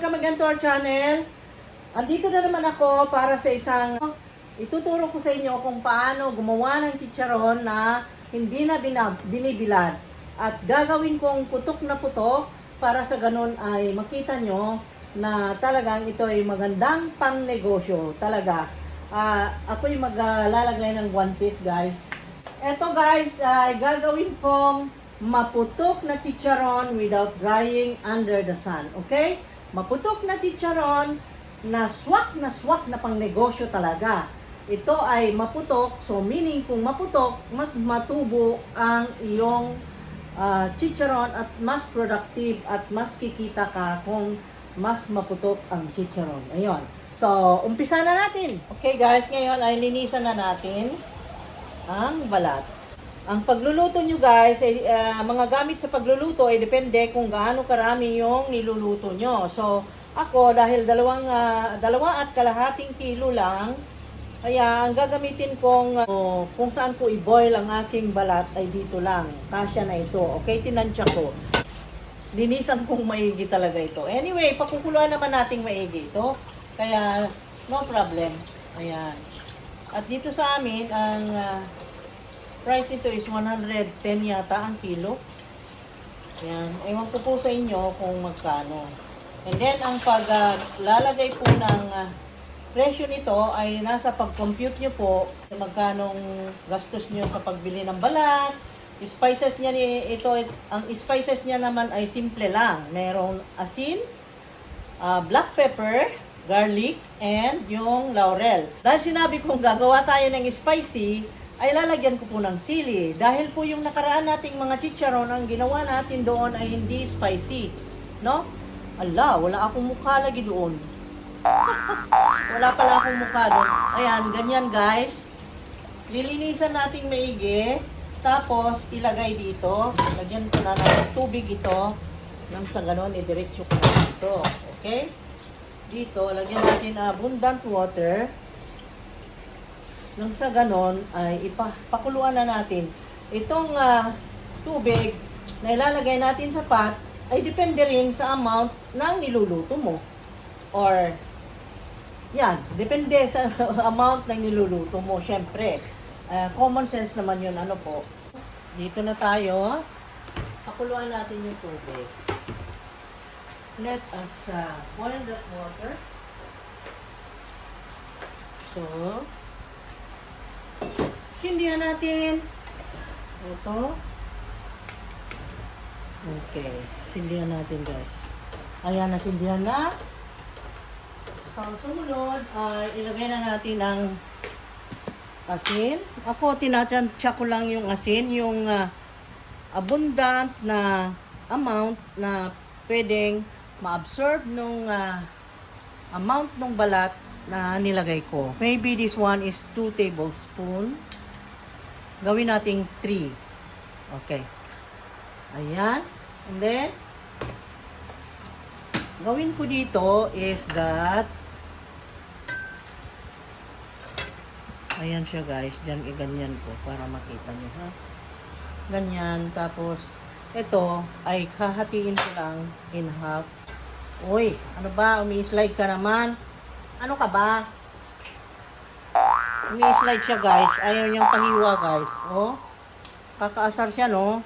welcome again to our channel. Andito na naman ako para sa isang ituturo ko sa inyo kung paano gumawa ng chicharon na hindi na binibilad. At gagawin kong putok na putok para sa ganun ay makita nyo na talagang ito ay magandang pang negosyo talaga. Ako'y maglalagay ng one piece guys. Eto guys ay gagawin kong maputok na chicharon without drying under the sun. Okay? Maputok na chicharon na swak na pang negosyo talaga. Ito ay maputok, so meaning kung maputok, mas matubo ang iyong chicharon at mas productive at mas kikita ka kung mas maputok ang chicharon. Ayun. So, umpisa na natin. Okay guys, ngayon ay linisan na natin ang balat. Ang pagluluto nyo guys, ay, mga gamit sa pagluluto ay depende kung gaano karami yung niluluto nyo. So, ako dahil dalawa at kalahating kilo lang, kaya ang gagamitin kong kung saan ko i-boil ang aking balat ay dito lang. Kasya na ito. Okay, tinansya ko. Linisan kong maigi talaga ito. Anyway, pakukuluan naman nating maigi ito. Kaya, no problem. Ayan. At dito sa amin, ang price nito is 110 yata ang kilo. Ayan. Ewan ko po sa inyo kung magkano. And then, ang paglalagay po ng presyo nito ay nasa pag-compute nyo po magkanong gastos nyo sa pagbili ng balat. Spices niya ito, ang spices niya naman ay simple lang. Merong asin, black pepper, garlic, and yung laurel. Dahil sinabi kong gagawa tayo ng spicy, ay lalagyan ko po ng sili. Dahil po yung nakaraan nating mga chicharon, ang ginawa natin doon ay hindi spicy. No? Ala, wala akong mukha lagi doon. Wala pala akong mukha doon. Ayan, ganyan guys. Lilinisan nating maigi. Tapos, ilagay dito. Lagyan ko na ng tubig ito. Nang sa ganon, idiretso ko na dito. Okay? Dito, lagyan natin abundant water. Nang sa ganon, ay ipakuluan na natin. Itong tubig na ilalagay natin sa pot, ay depende rin sa amount ng niluluto mo. Or, yan, depende sa amount ng niluluto mo. Siyempre, common sense naman yun. Ano po? Dito na tayo. Pakuluan natin yung tubig. Let us boil that water. So, sindihan natin. Ito. Okay. Sindihan natin guys. Ayan, nasindihan na. So, sumunod, ilagay na natin ang asin. Ako, tinatansya ko lang yung asin. Yung abundant na amount na pwedeng ma-absorb nung amount ng balat na nilagay ko. Maybe this one is 2 tablespoons. Gawin nating 3. Okay. Ayan. And then, gawin ko dito is that, ayan siya guys. Diyan, ganyan ko para makita nyo ha. Ganyan. Tapos, ito ay hahatiin ko lang in half. Uy, ano ba? Umi-slide ka naman. Ano ka ba? Umi-slide siya guys. Ayaw niyang pahiwa guys. Oh. Kakaasar siya no.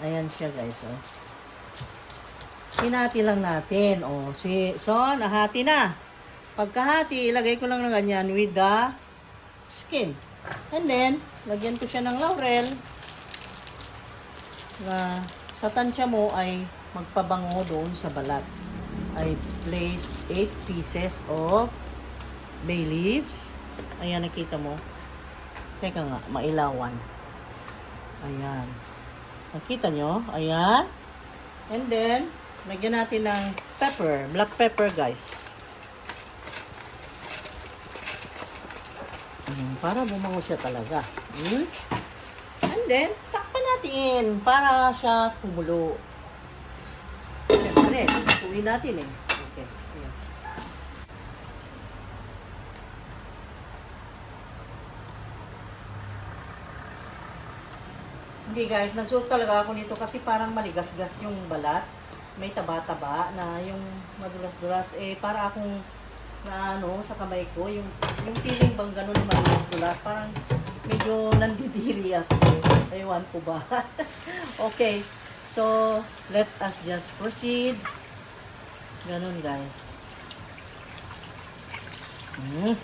Ayan siya guys. Oh. Hinati lang natin. Oh, so, nahati na. Pagkahati, ilagay ko lang ng ganyan with the skin. And then, lagyan ko siya ng laurel na sa tansya mo ay magpabango doon sa balat. I placed 8 pieces of bay leaves. Ayan, nakita mo. Teka nga, mailawan. Ayan. Nakita nyo? Ayan. And then, lagyan natin ng pepper. Black pepper, guys. Para bumango siya talaga. And then, takpan natin para siya kumulo. Siyempre, tuwin natin eh. Okay. Ayan. Hindi guys, nagsuot talaga ako nito kasi parang maligas-gas yung balat. May taba-taba na yung madulas-dulas. Eh, para akong na ano, sa kamay ko, yung feeling bang gano'n na madulas-dulas. Parang medyo nandidiri ako. Ewan ko ba. Okay, so let us just proceed. Ganun guys. Yan.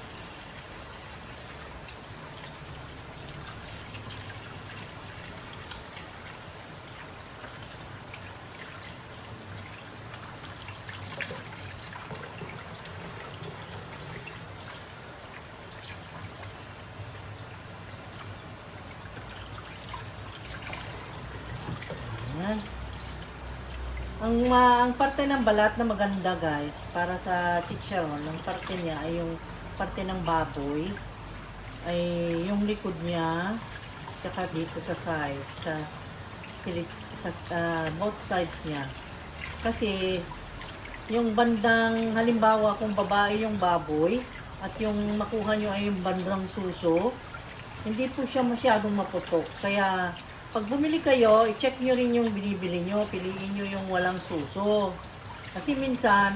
Ang parte ng balat na maganda guys, para sa chicharon, ang parte niya ay yung parte ng baboy, ay yung likod niya, tsaka dito sa sides, sa both sides niya. Kasi, yung bandang, halimbawa kung babae yung baboy, at yung makuha nyo ay yung bandang suso, hindi po siya masyadong maputok. Kaya, pag bumili kayo, i-check nyo rin yung binibili nyo. Piliin nyo yung walang suso. Kasi minsan,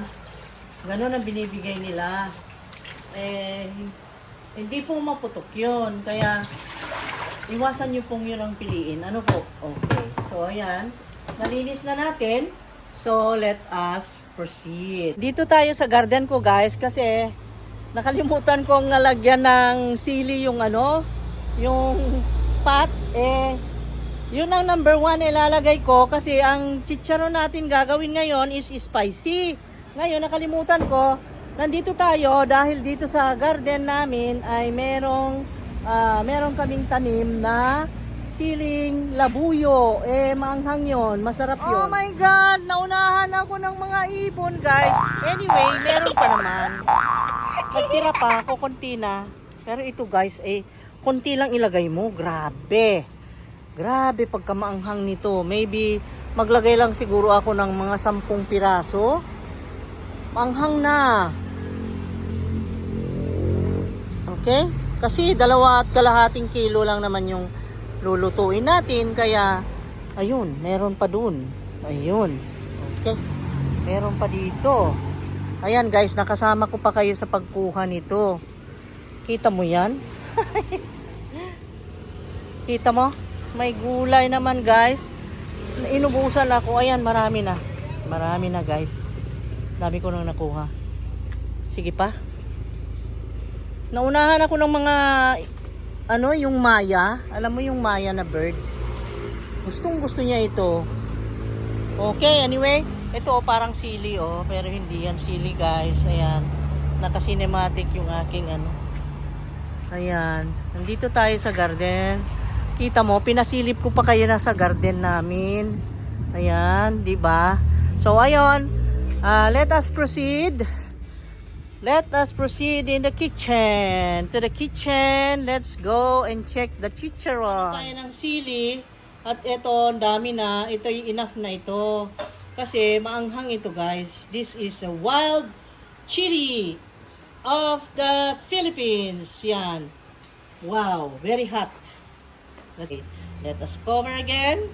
gano'n ang binibigay nila. Eh, hindi po maputok yun. Kaya, iwasan nyo pong yun ang piliin. Ano po? Okay. So, ayan. Nalinis na natin. So, let us proceed. Dito tayo sa garden ko, guys. Kasi, nakalimutan kong nalagyan ng sili yung ano, yung pot. Yun ang number 1 ilalagay ko kasi ang chicharon natin gagawin ngayon is spicy. Ngayon, nakalimutan ko, nandito tayo dahil dito sa garden namin ay meron kaming tanim na siling labuyo. Maanghang yun, masarap yun. Oh my God, naunahan ako ng mga ibon guys. Anyway, meron pa naman. Nagtira pa ako, konti na. Pero ito guys, konti lang ilagay mo, grabe. Grabe pagkamaanghang nito. Maybe maglagay lang siguro ako ng mga 10 piraso. Maanghang na. Okay? Kasi 2.5 kilo lang naman yung lulutuin natin. Kaya, ayun, meron pa dun. Ayun. Okay? Meron pa dito. Ayan guys, nakasama ko pa kayo sa pagkuha nito. Kita mo yan? Kita mo? May gulay naman guys. Inubusan ako. Ayan, marami na. Marami na guys. Dami ko nang nakuha. Sige pa. Naunahan ako ng mga yung maya. Alam mo yung maya na bird? Gustong gusto niya ito. Okay, anyway. Ito parang sili pero hindi yan sili guys. Ayan. Naka-cinematic yung aking Ayan. Nandito tayo sa garden. Kita mo, pinasilip ko pa kayo na sa garden namin. Ayan, di ba? So, ayun. Let us proceed. Let us proceed in the kitchen. To the kitchen. Let's go and check the chicharon. Tayo ng sili. At ito, ang dami na. Ito yung enough na ito. Kasi maanghang ito, guys. This is a wild chili of the Philippines. Yan. Wow, very hot. Okay, let us cover again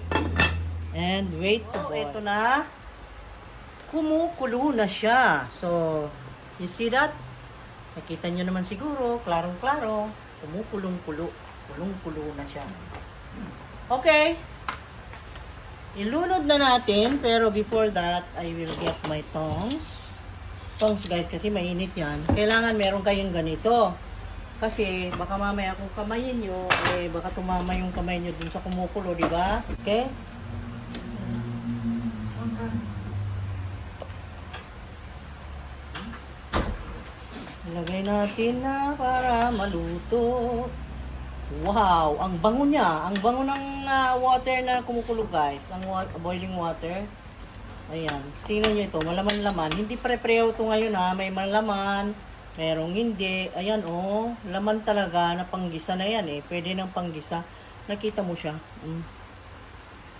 and wait to boil. Ito na, kumukulo na siya. So, you see that? Nakita nyo naman siguro, klarong-klaro, kumukulong-kulo. Kulong-kulo na siya. Okay, ilunod na natin, pero before that, I will get my tongs. Tongs guys, kasi mainit yan. Kailangan meron kayong ganito. Kasi baka mamaya kung kamayin nyo, baka tumama yung kamay nyo dun sa kumukulo, di ba? Okay? Ilagay natin na para maluto. Wow! Ang bango niya. Ang bango ng water na kumukulo guys. Ang boiling water. Ayan. Tingnan nyo ito. Malaman-laman. Hindi pare-preho ito ngayon May malaman. Merong hindi. Ayan laman talaga na panggisa na yan Pwede ng panggisa. Nakita mo siya.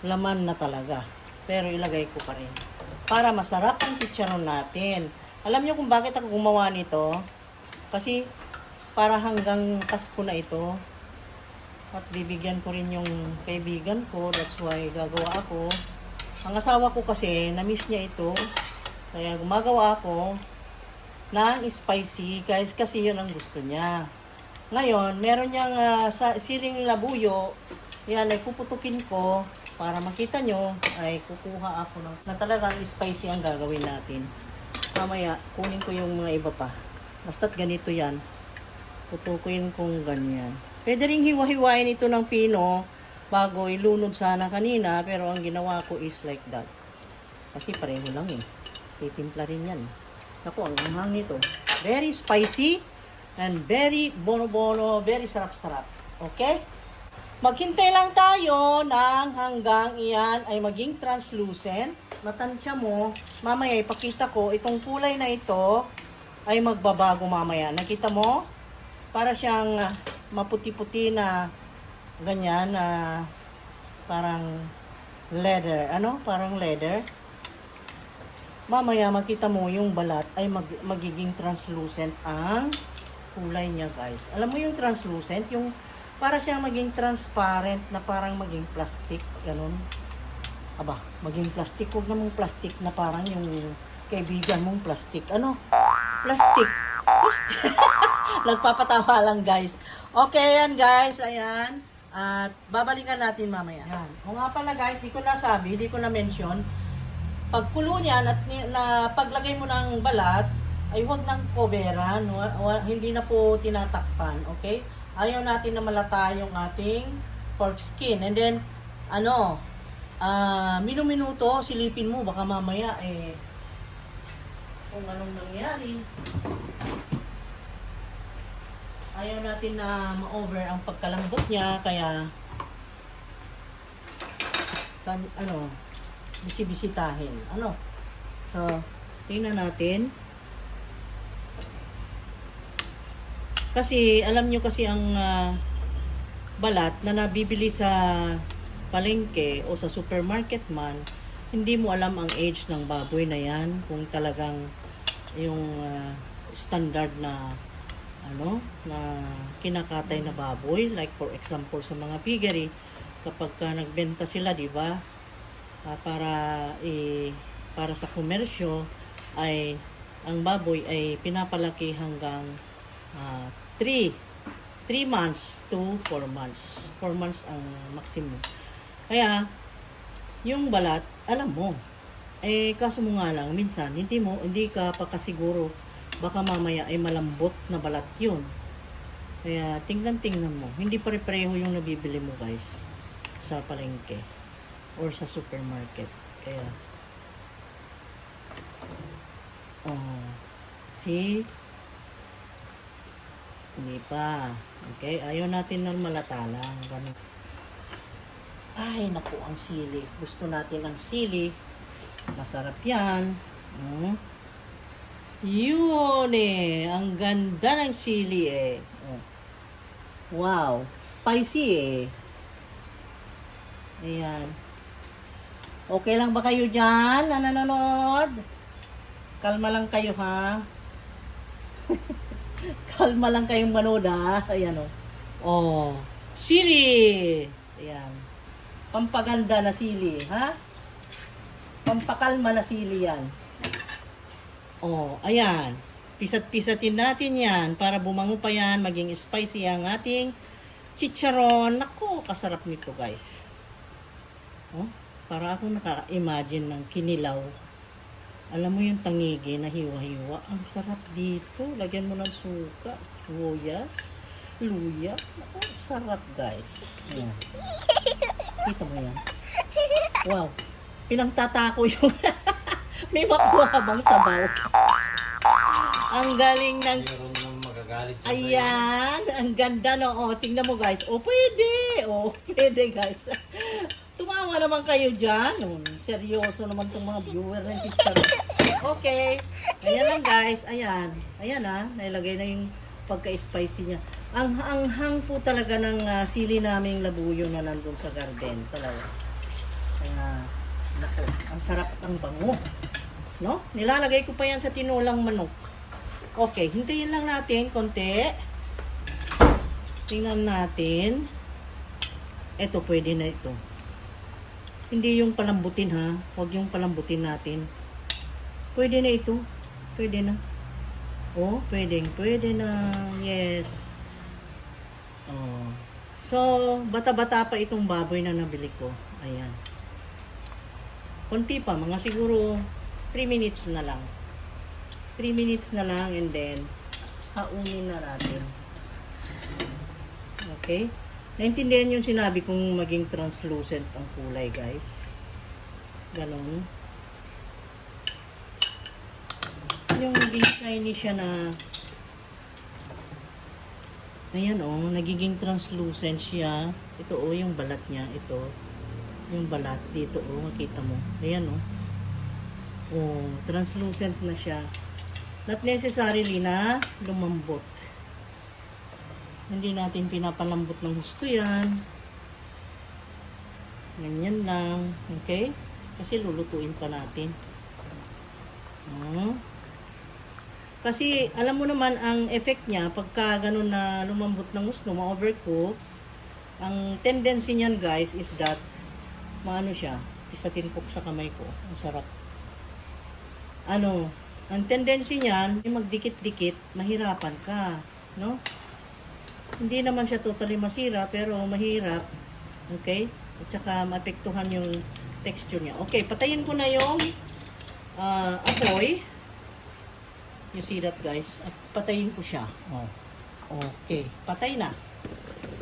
Laman na talaga. Pero ilagay ko pa rin. Para masarap ang chicharon natin. Alam niyo kung bakit ako gumawa nito? Kasi para hanggang Pasko na ito. At bibigyan ko rin yung kaibigan ko. That's why gagawa ako. Ang asawa ko kasi, na-miss niya ito. Kaya gumagawa ako ng spicy guys kasi yun ang gusto niya. Ngayon, meron niyang siling labuyo. Yan, ay puputukin ko para makita nyo ay kukuha ako na talagang spicy ang gagawin natin. Mamaya, kunin ko yung mga iba pa. Basta't ganito yan. Putukuin kong ganyan. Pwede rin hiwa-hiwain ito ng pino bago ilunod sana kanina, pero ang ginawa ko is like that. Kasi pareho lang eh. Titimpla rin yan. Naku, ang anghang nito. Very spicy and very bono-bono, very sarap-sarap. Okay? Maghintay lang tayo ng hanggang iyan ay maging translucent. Matansya mo, mamaya ipakita ko, itong kulay na ito ay magbabago mamaya. Nakita mo? Para siyang maputi-puti na ganyan na parang leather. Ano? Parang leather. Mamaya makita mo yung balat ay magiging translucent ang kulay niya guys. Alam mo yung translucent? Yung para siyang maging transparent na parang maging plastic. Ganun. Aba, maging plastic. Huwag namang plastic na parang yung kaibigan mong plastic. Ano? Plastic. Plastic. Nagpapatawa lang guys. Okay yan guys. Ayan. At babalikan natin mamaya. Yan. O nga pala guys, di ko nasabi, di ko na-mention. Pagkulo niyan at na paglagay mo ng balat, ay huwag nang coveran. Hindi na po tinatakpan. Okay? Ayaw natin na malata yung ating pork skin. And then, minuto, silipin mo. Baka mamaya, kung anong nangyari. Ayaw natin na ma-over ang pagkalambot niya, kaya bisibisitahin. So, tingnan natin. Kasi, alam nyo kasi ang balat na nabibili sa palengke o sa supermarket man, hindi mo alam ang age ng baboy na yan, kung talagang yung standard na na kinakatay na baboy, like for example sa mga piggery, kapag nagbenta sila, di ba, para sa komersyo, ay ang baboy ay pinapalaki hanggang 3 months to 4 months. 4 months ang maximum. Kaya yung balat, alam mo, kaso mo nga lang minsan hindi ka pa kasiguro, baka mamaya ay malambot na balat yun. Kaya tingnan mo, hindi pare-pareho yung nabibili mo guys sa palengke or sa supermarket. Kaya see, hindi pa. Okay, ayaw natin na malata lang. Ganun. Ay naku, ang sili, gusto natin ang sili, masarap yan. Yun ang ganda ng sili Wow, spicy Ayan. Okay lang ba kayo dyan na nanonood? Kalma lang kayo ha. Kalma lang kayong manood ha. Ayan sili. Ayan. Pampaganda na sili ha. Pampakalma na sili yan. Ayan. Pisat-pisatin natin yan para bumango pa yan, maging spicy ang ating chicharon. Naku, kasarap nito guys. Para ako naka-imagine ng kinilaw. Alam mo yung tangigi na hiwa-hiwa. Ang sarap dito. Lagyan mo ng suka, sibuyas, luya. Naku, sarap guys. Ayan. Kita mo yan. Wow. Pinangtatako yung may makuha bang sabaw. Ang galing ng ayan, ang ganda tingnan mo guys. Pwede guys. Tumawa naman kayo dyan. Seryoso naman tong mga viewer ng chicharon. Okay. Ayan lang guys. Ayan nailagay na yung pagka-spicy niya. Ang hang po talaga ng sili naming labuyo na nandun sa garden. Talaga. Naku, ang sarap ang bango. Nilalagay ko pa yan sa tinulang manok. Okay, hintayin lang natin konti. Tingnan natin. Eto, pwede na ito. Hindi yung palambutin ha. Huwag yung palambutin natin. Pwede na ito. Pwede na. Oh, pwede na. Yes. Oh. So, bata-bata pa itong baboy na nabili ko. Ayan. Konti pa, mga siguro 3 minutes na lang. 3 minutes na lang and then haunin na natin. Okay? Naintindihan yung sinabi kong maging translucent ang kulay, guys. Ganon. Yung maging shiny siya na ayan oh, nagiging translucent siya. Ito oh, yung balat niya. Ito. Yung balat dito oh, makita mo. Ayan oh. Oh, translucent na siya. Not necessarily na lumambot. Hindi natin pinapalambot ng gusto yan. Ganyan lang. Okay? Kasi lulutuin pa natin. Kasi alam mo naman ang effect niya pagka ganun na lumambot ng gusto, ma-overcook. Ang tendency niyan guys is that maano siya, isatin ko sa kamay ko. Ang sarap. Ang tendency niyan, magdikit-dikit, mahirapan ka. No? Hindi naman siya totally masira, pero mahirap. Okay? At saka maapektuhan yung texture niya. Okay, patayin ko na yung apoy. You see that guys? At patayin ko siya. Oh. Okay, patay na.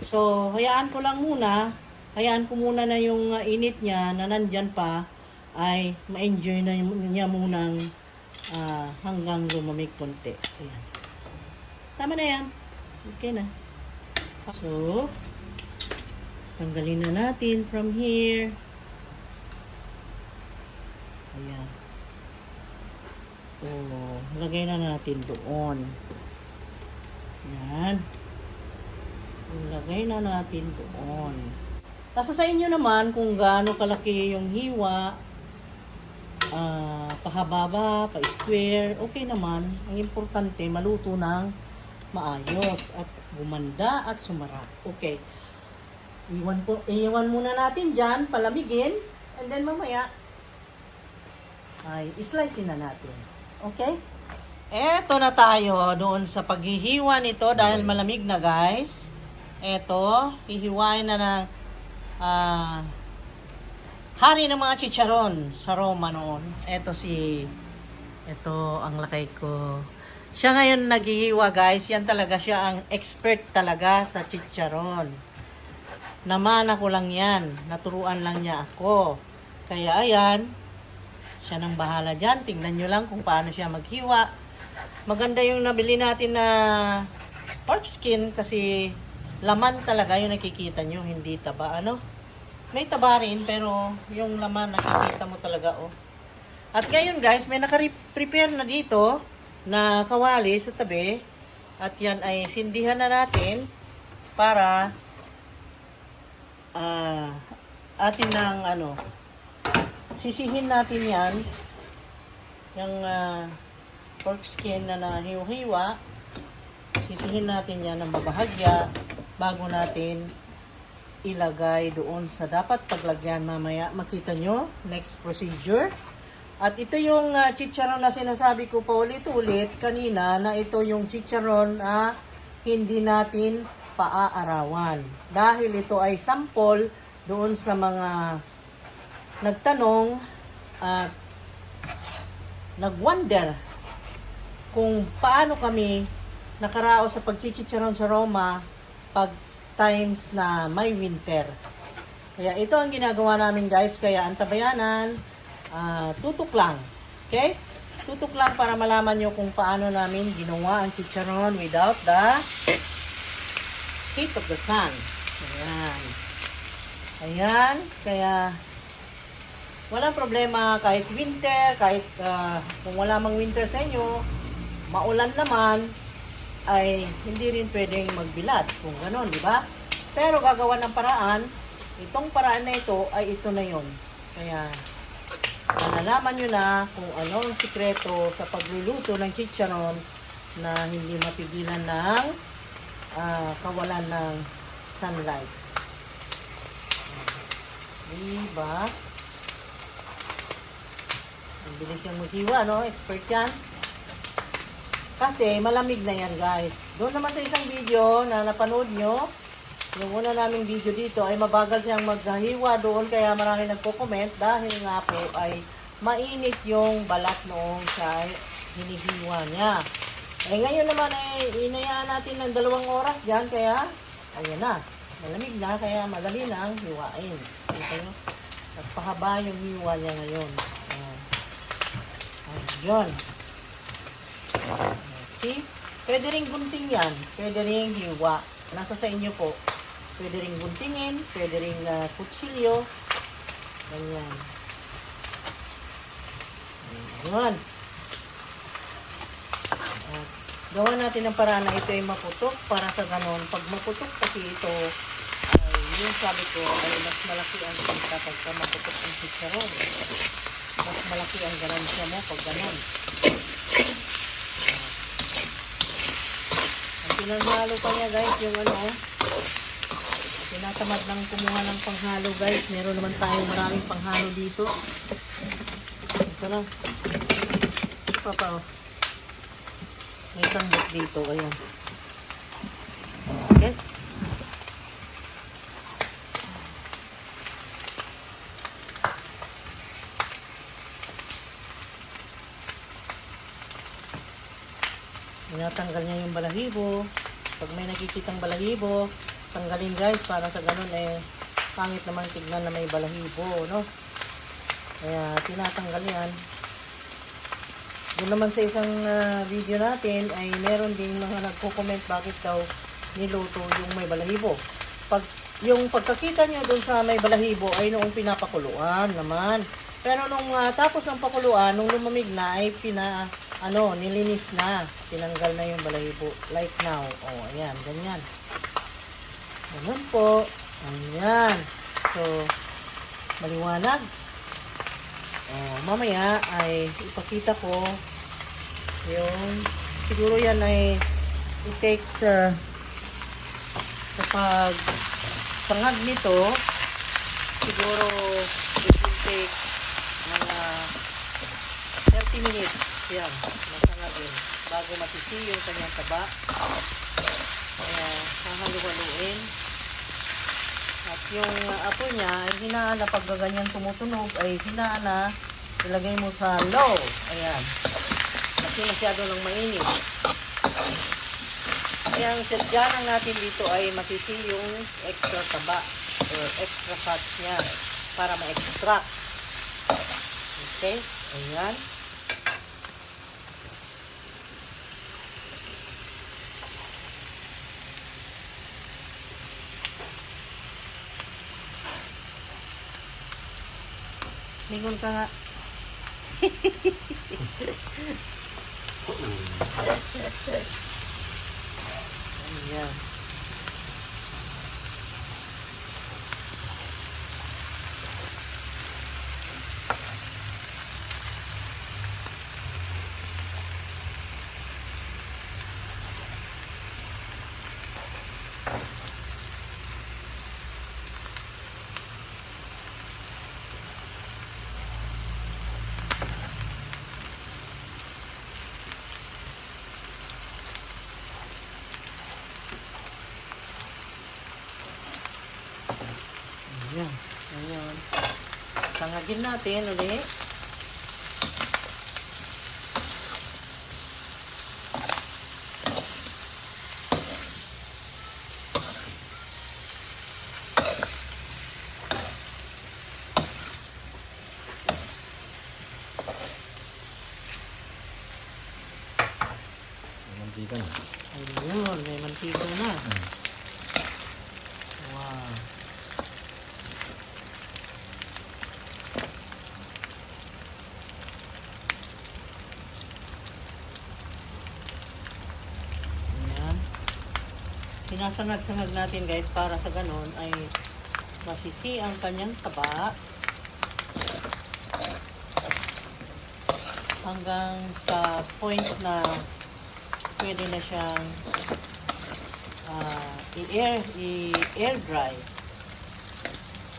So, hayaan ko lang muna. Hayaan ko muna na yung init niya na nandyan pa ay ma-enjoy na niya munang hanggang lumamig konti. Ayan. Tama na yan. Okay na. So, tanggalin na natin from here. Ayan. Oh, lagay na natin doon. Ayan. Lagay na natin doon. Nasa sa inyo naman kung gaano kalaki yung hiwa, pahaba, pa-square, okay naman. Ang importante, maluto ng maayos at gumanda at sumarap. Okay. Iwan muna natin dyan, palamigin, and then mamaya, ay islice na natin. Okay? Eto na tayo doon sa paghihiwa nito dahil malamig na guys. Eto, hihiwain na ng hari ng mga chicharon sa Roma noon. Eto ang lakay ko. Siya ngayon naghihiwa guys. Yan talaga siya ang expert talaga sa chicharon. Naman ako lang yan. Naturuan lang niya ako. Kaya ayan. Siya nang bahala dyan. Tingnan nyo lang kung paano siya maghiwa. Maganda yung nabili natin na pork skin kasi laman talaga yung nakikita nyo. Hindi taba. May taba rin pero yung laman nakikita mo talaga oh. At ngayon guys, may naka-prepare na dito na kawali sa tabi at yan ay sindihan na natin para atin ng sisihin natin yan yung pork skin na nahiwa-hiwa, sisihin natin yan ng babahagya bago natin ilagay doon sa dapat paglagyan mamaya. Makita nyo next procedure. At ito yung chicharon na sinasabi ko pa ulit-ulit kanina na ito yung chicharon na hindi natin paaarawan. Dahil ito ay sample doon sa mga nagtanong at nagwonder kung paano kami nakaraos sa pagchichicharon sa Roma pag times na may winter. Kaya ito ang ginagawa namin guys. Kaya ang tabayanan, tutok lang. Okay? Tutok lang para malaman nyo kung paano namin ginawa ang chicharon without the heat of the sun. Ayan. Ayan. Kaya walang problema kahit winter, kahit kung wala mang winter sa inyo, maulan naman, ay hindi rin pwedeng magbilad. Kung gano'n, di ba? Pero gagawa ng paraan, itong paraan na ito ay ito na yon. Kaya malalaman nyo na kung ano ang sikreto sa pagluluto ng chicharon na hindi mapigilan ng kawalan ng sunlight. Diba? Ang bilis yung maghiwa, no? Expert yan. Kasi malamig na yan, guys. Doon naman sa isang video na napanood nyo, yung una naming video dito ay mabagal siyang maghiwa doon, kaya marami nagko-comment dahil nga po ay mainit yung balat noong siya hinihiwa niya. Eh ngayon naman ay inayaan natin ng 2 oras dyan, kaya ayan na, malamig na, kaya madali na ang hiwain. Okay? At pahaba yung hiwa niya ngayon. Ayan. Ayun. See? Pwede rin gunting yan. Pwede rin hiwa. Nasa sa inyo po. Pwede rin guntingin. Pwede rin kutsilyo. Ganyan. Ayun. At gawa natin ang paraan na ito ay maputok para sa ganon. Pag maputok kasi ito, ay yung sabi ko ay mas malaki ang kita pagka maputok ang chicharon. Mas malaki ang ganansya mo pag ganon. Pinaghalo pa niya, guys, yung tinatamad lang kumuha ng panghalo, guys. Meron naman tayong maraming panghalo dito. Ito na. Ito pa. May isang bot dito, ayan. Okay. Tinatanggal niya yung balahibo. Pag may nakikitang balahibo, tanggalin, guys, para sa ganun pangit naman tignan na may balahibo, no? Kaya tinatanggal yan. Doon naman sa isang video natin ay meron din mga nagko-comment bakit daw niluto yung may balahibo. Yung pagkakita nyo doon sa may balahibo ay noong pinapakuluan naman. Pero nung tapos ng pakuluan, nung lumamig na ay nilinis na. Tinanggal na yung balahibo. Like now. Oh, ayan. Ganyan. Ganun po. Ayan. So, maliwanag. Oh, mamaya ay ipakita ko yung siguro yan ay it takes sa pag sangag nito siguro it will take mga 30 minutes yan masangagin bago masisi yung kanyang taba. Kaya hahalu-haluin at yung apo niya ay hinaan na pag ganyan tumutunog ay hinaan na ilagay mo sa low. Ayan, kasi masyado lang mainit. Kaya ang sadya lang natin dito ay masisi yung extra taba or extra fat niya para ma-extract. Okay, ayan. Lingon ka nga. Ayan. Ayan. Ayan. Tangagin natin ulit. Mantika na. Ayun, may mantika na. Wow. Ayan. Sinasangag-sangag natin, guys, para sa ganon ay masisi ang kanyang taba hanggang sa point na pwede na siyang i-air dry.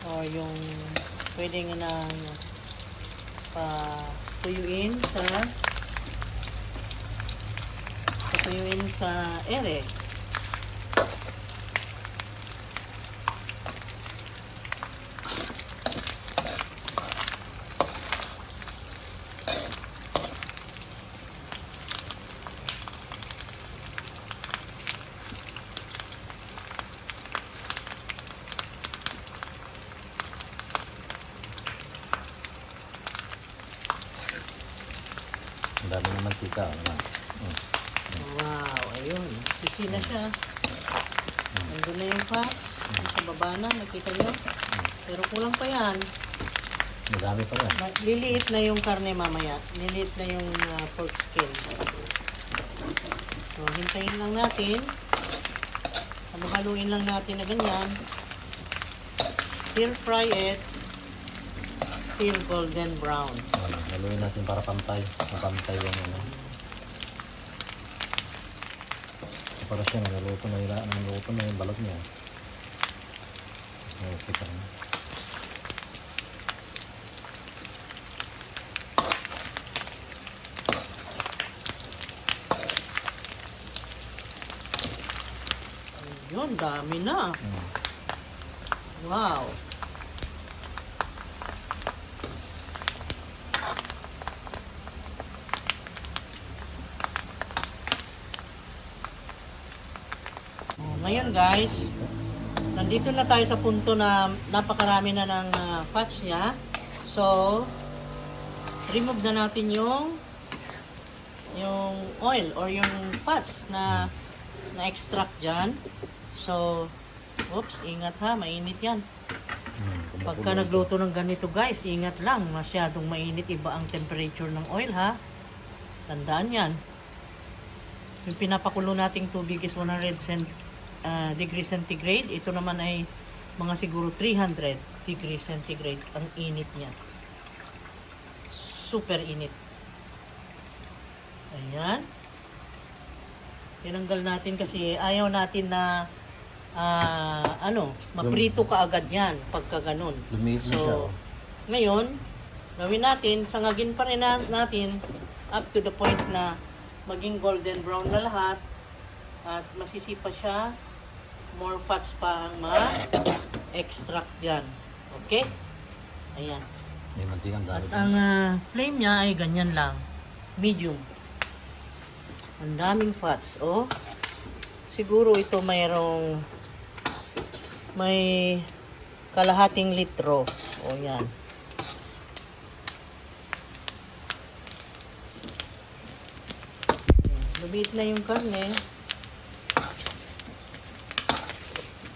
o yung pwede nga na patuyuin sa ere. Ang dami ng mantika. Ano? Wow, ayun. Sisi na siya. Nandun na yung fats. Sa baba na, nakita nyo. Pero kulang pa yan. Madami pa yan. Liliit na yung karne mamaya. Liliit na yung pork skin. So, hintayin lang natin. Haluin lang natin na ganyan. Stir fry it till golden brown. Haluin natin para pantay. Mapantay yung ano. Para siya naluto na yung balot niya. Okay pa rin. Yun, dami na. Wow. Ngayon guys, nandito na tayo sa punto na napakarami na ng fats niya. So, remove na natin yung oil or yung fats na extract dyan. So, oops, ingat ha, mainit yan. Pagka nagluto ng ganito guys, ingat lang, masyadong mainit, iba ang temperature ng oil ha. Tandaan yan. Yung pinapakulo nating tubig is 100 degrees centigrade. Ito naman ay mga siguro 300 degrees centigrade ang init niya. Super init. Ayan. Tinanggal natin kasi ayaw natin na maprito ka agad yan pagka ganun. Lumiit na siya. So, ngayon, gawin natin, sangagin pa rin natin up to the point na maging golden brown na lahat at masisipa siya. More fats pa ang ma-extract dyan. Okay? Ayan. May mantikang dami. At ang flame niya ay ganyan lang. Medium. Ang daming fats. Oh. Siguro ito may kalahating litro. O yan. Lumiit na yung karne.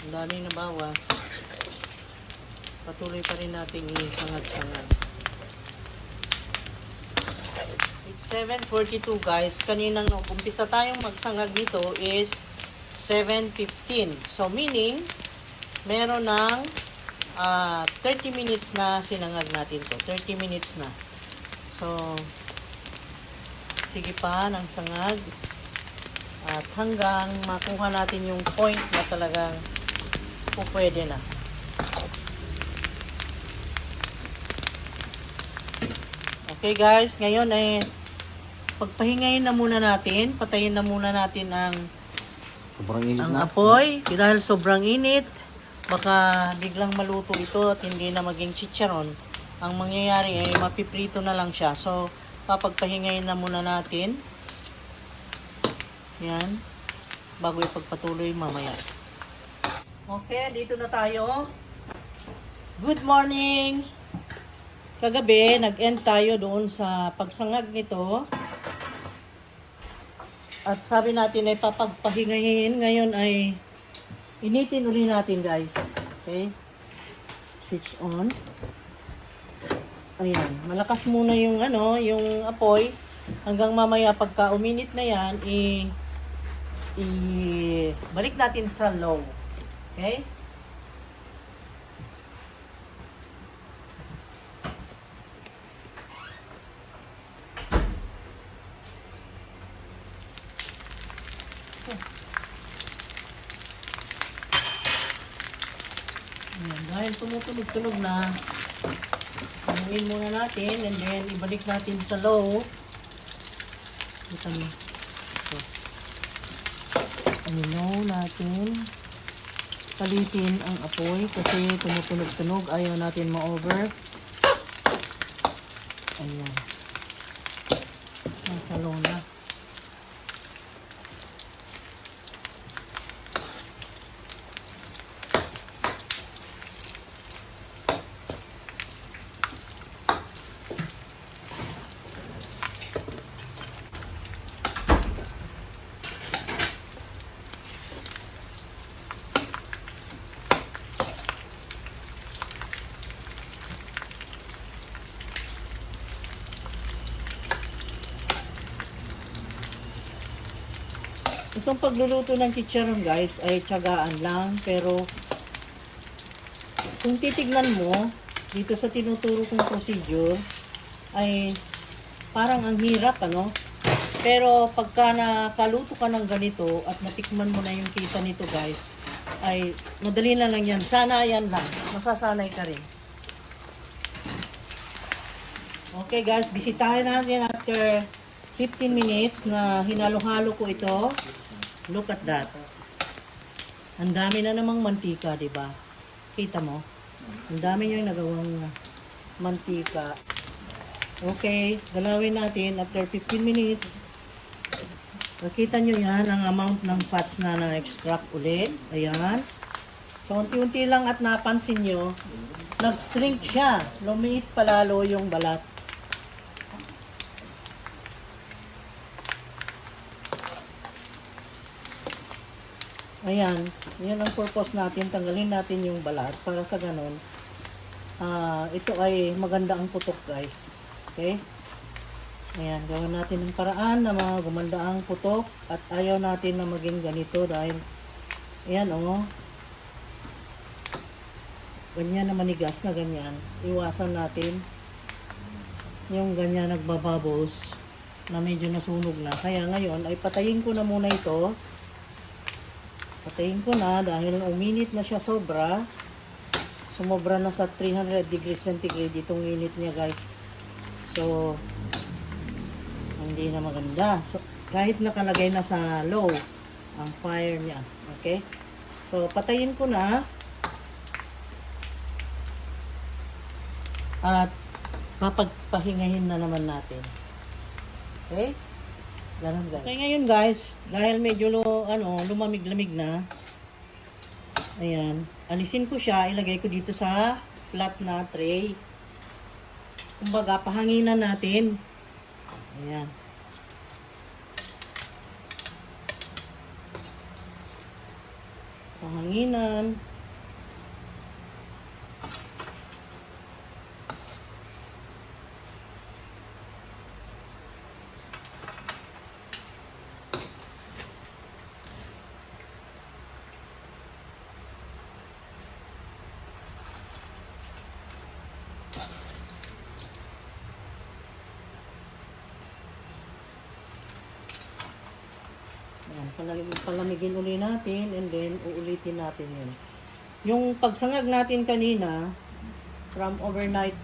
Ang daming nabawas. Patuloy pa rin natin isangad-sangad. It's 7:42 guys. Kaninang umpisa tayong magsangag nito is 7:15. So meaning, meron ng 30 minutes na sinangag natin to. 30 minutes na. So, sige pa ng sangag. At hanggang makuha natin yung point na talagang pwede na. Okay guys, ngayon ay pagpahingayin na muna natin, patayin na muna natin ang apoy dahil sobrang init. Baka biglang maluto ito at hindi na maging chicharon. Ang mangyayari ay mapiprito na lang siya. So, papagpahingayin na muna natin. Yan. Bago ipagpatuloy mamaya. Okay, dito na tayo. Good morning! Kagabi, nag-end tayo doon sa pagsangag nito. At sabi natin ay papagpahingahin. Ngayon ay initin uli natin guys. Okay? Switch on. Ayan. Malakas muna yung yung apoy. Hanggang mamaya pagka uminit na yan, balik natin sa low. Okay? Ayan, dahil tumutunog-tunog na, anuin muna natin and then ibalik natin sa low. Kita mo. So, low natin. Palitin ang apoy kasi tumutunog-tunog. Ayaw natin ma-over. Ayan. Nasa low na. Itong pagluluto ng chicharon guys ay tiyagaan lang, pero kung titignan mo dito sa tinuturo kong procedure ay parang ang hirap ano, pero pagka nakaluto ka ng ganito at natikman mo na yung kita nito guys ay madali na lang yan, sanayan lang, masasanay ka rin. Okay guys, bisitahin natin after 15 minutes na hinalo-halo ko ito. Look at that. Ang dami na namang mantika, di ba? Kita mo? Ang dami niya yung nagawang mantika. Okay, galawin natin after 15 minutes. Nakita nyo yan, ang amount ng fats na na-extract ulit. Ayan. So, unti-unti lang at napansin nyo, nag-shrink siya. Lumiit palalo yung balat. Ayan, yan ang purpose natin, tanggalin natin yung balat para sa ganun. Ito ay maganda ang putok guys. Okay? Ayan, gawin natin ng paraan na gumanda ang putok at ayaw natin na maging ganito dahil ayan ganyan na manigas na ganyan. Iwasan natin yung ganyan nagbabubbles na medyo nasunog na. Kaya ngayon ay patayin ko na muna ito. Patayin ko na dahil uminit na siya sobra. Sumobra na sa 300 degrees centigrade itong init niya guys. So, hindi na maganda. So, kahit nakalagay na sa low ang fire niya. Okay? So, patayin ko na. At papagpahingahin na naman natin. Okay? Ganun guys. Okay ngayon guys, dahil medyo lumamig-lamig na. Ayan, alisin ko siya, ilagay ko dito sa flat na tray. Kumbaga, pahanginan natin. Ayan. Pahanginan. Palamigin uli natin and then uulitin natin yun. Yung pagsangag natin kanina from overnight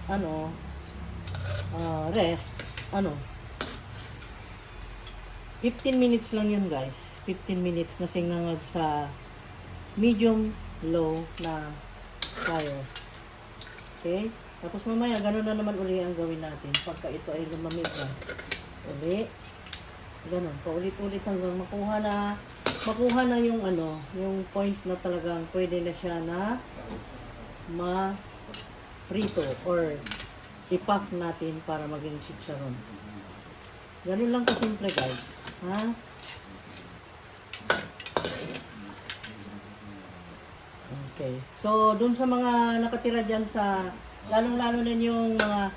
rest 15 minutes lang yun guys. 15 minutes na singangag sa medium low na fire. Okay? Tapos mamaya gano'n na naman uli ang gawin natin pagka ito ay lumamig na. Uli. Ganun, paulit-ulit hanggang makuha na yung yung point na talagang pwede na siya na ma-prito or i-puff natin para maging chicharon. Ganun lang kasimple guys. Ha? Okay. So, dun sa mga nakatira dyan sa, lalong-lalo na yung mga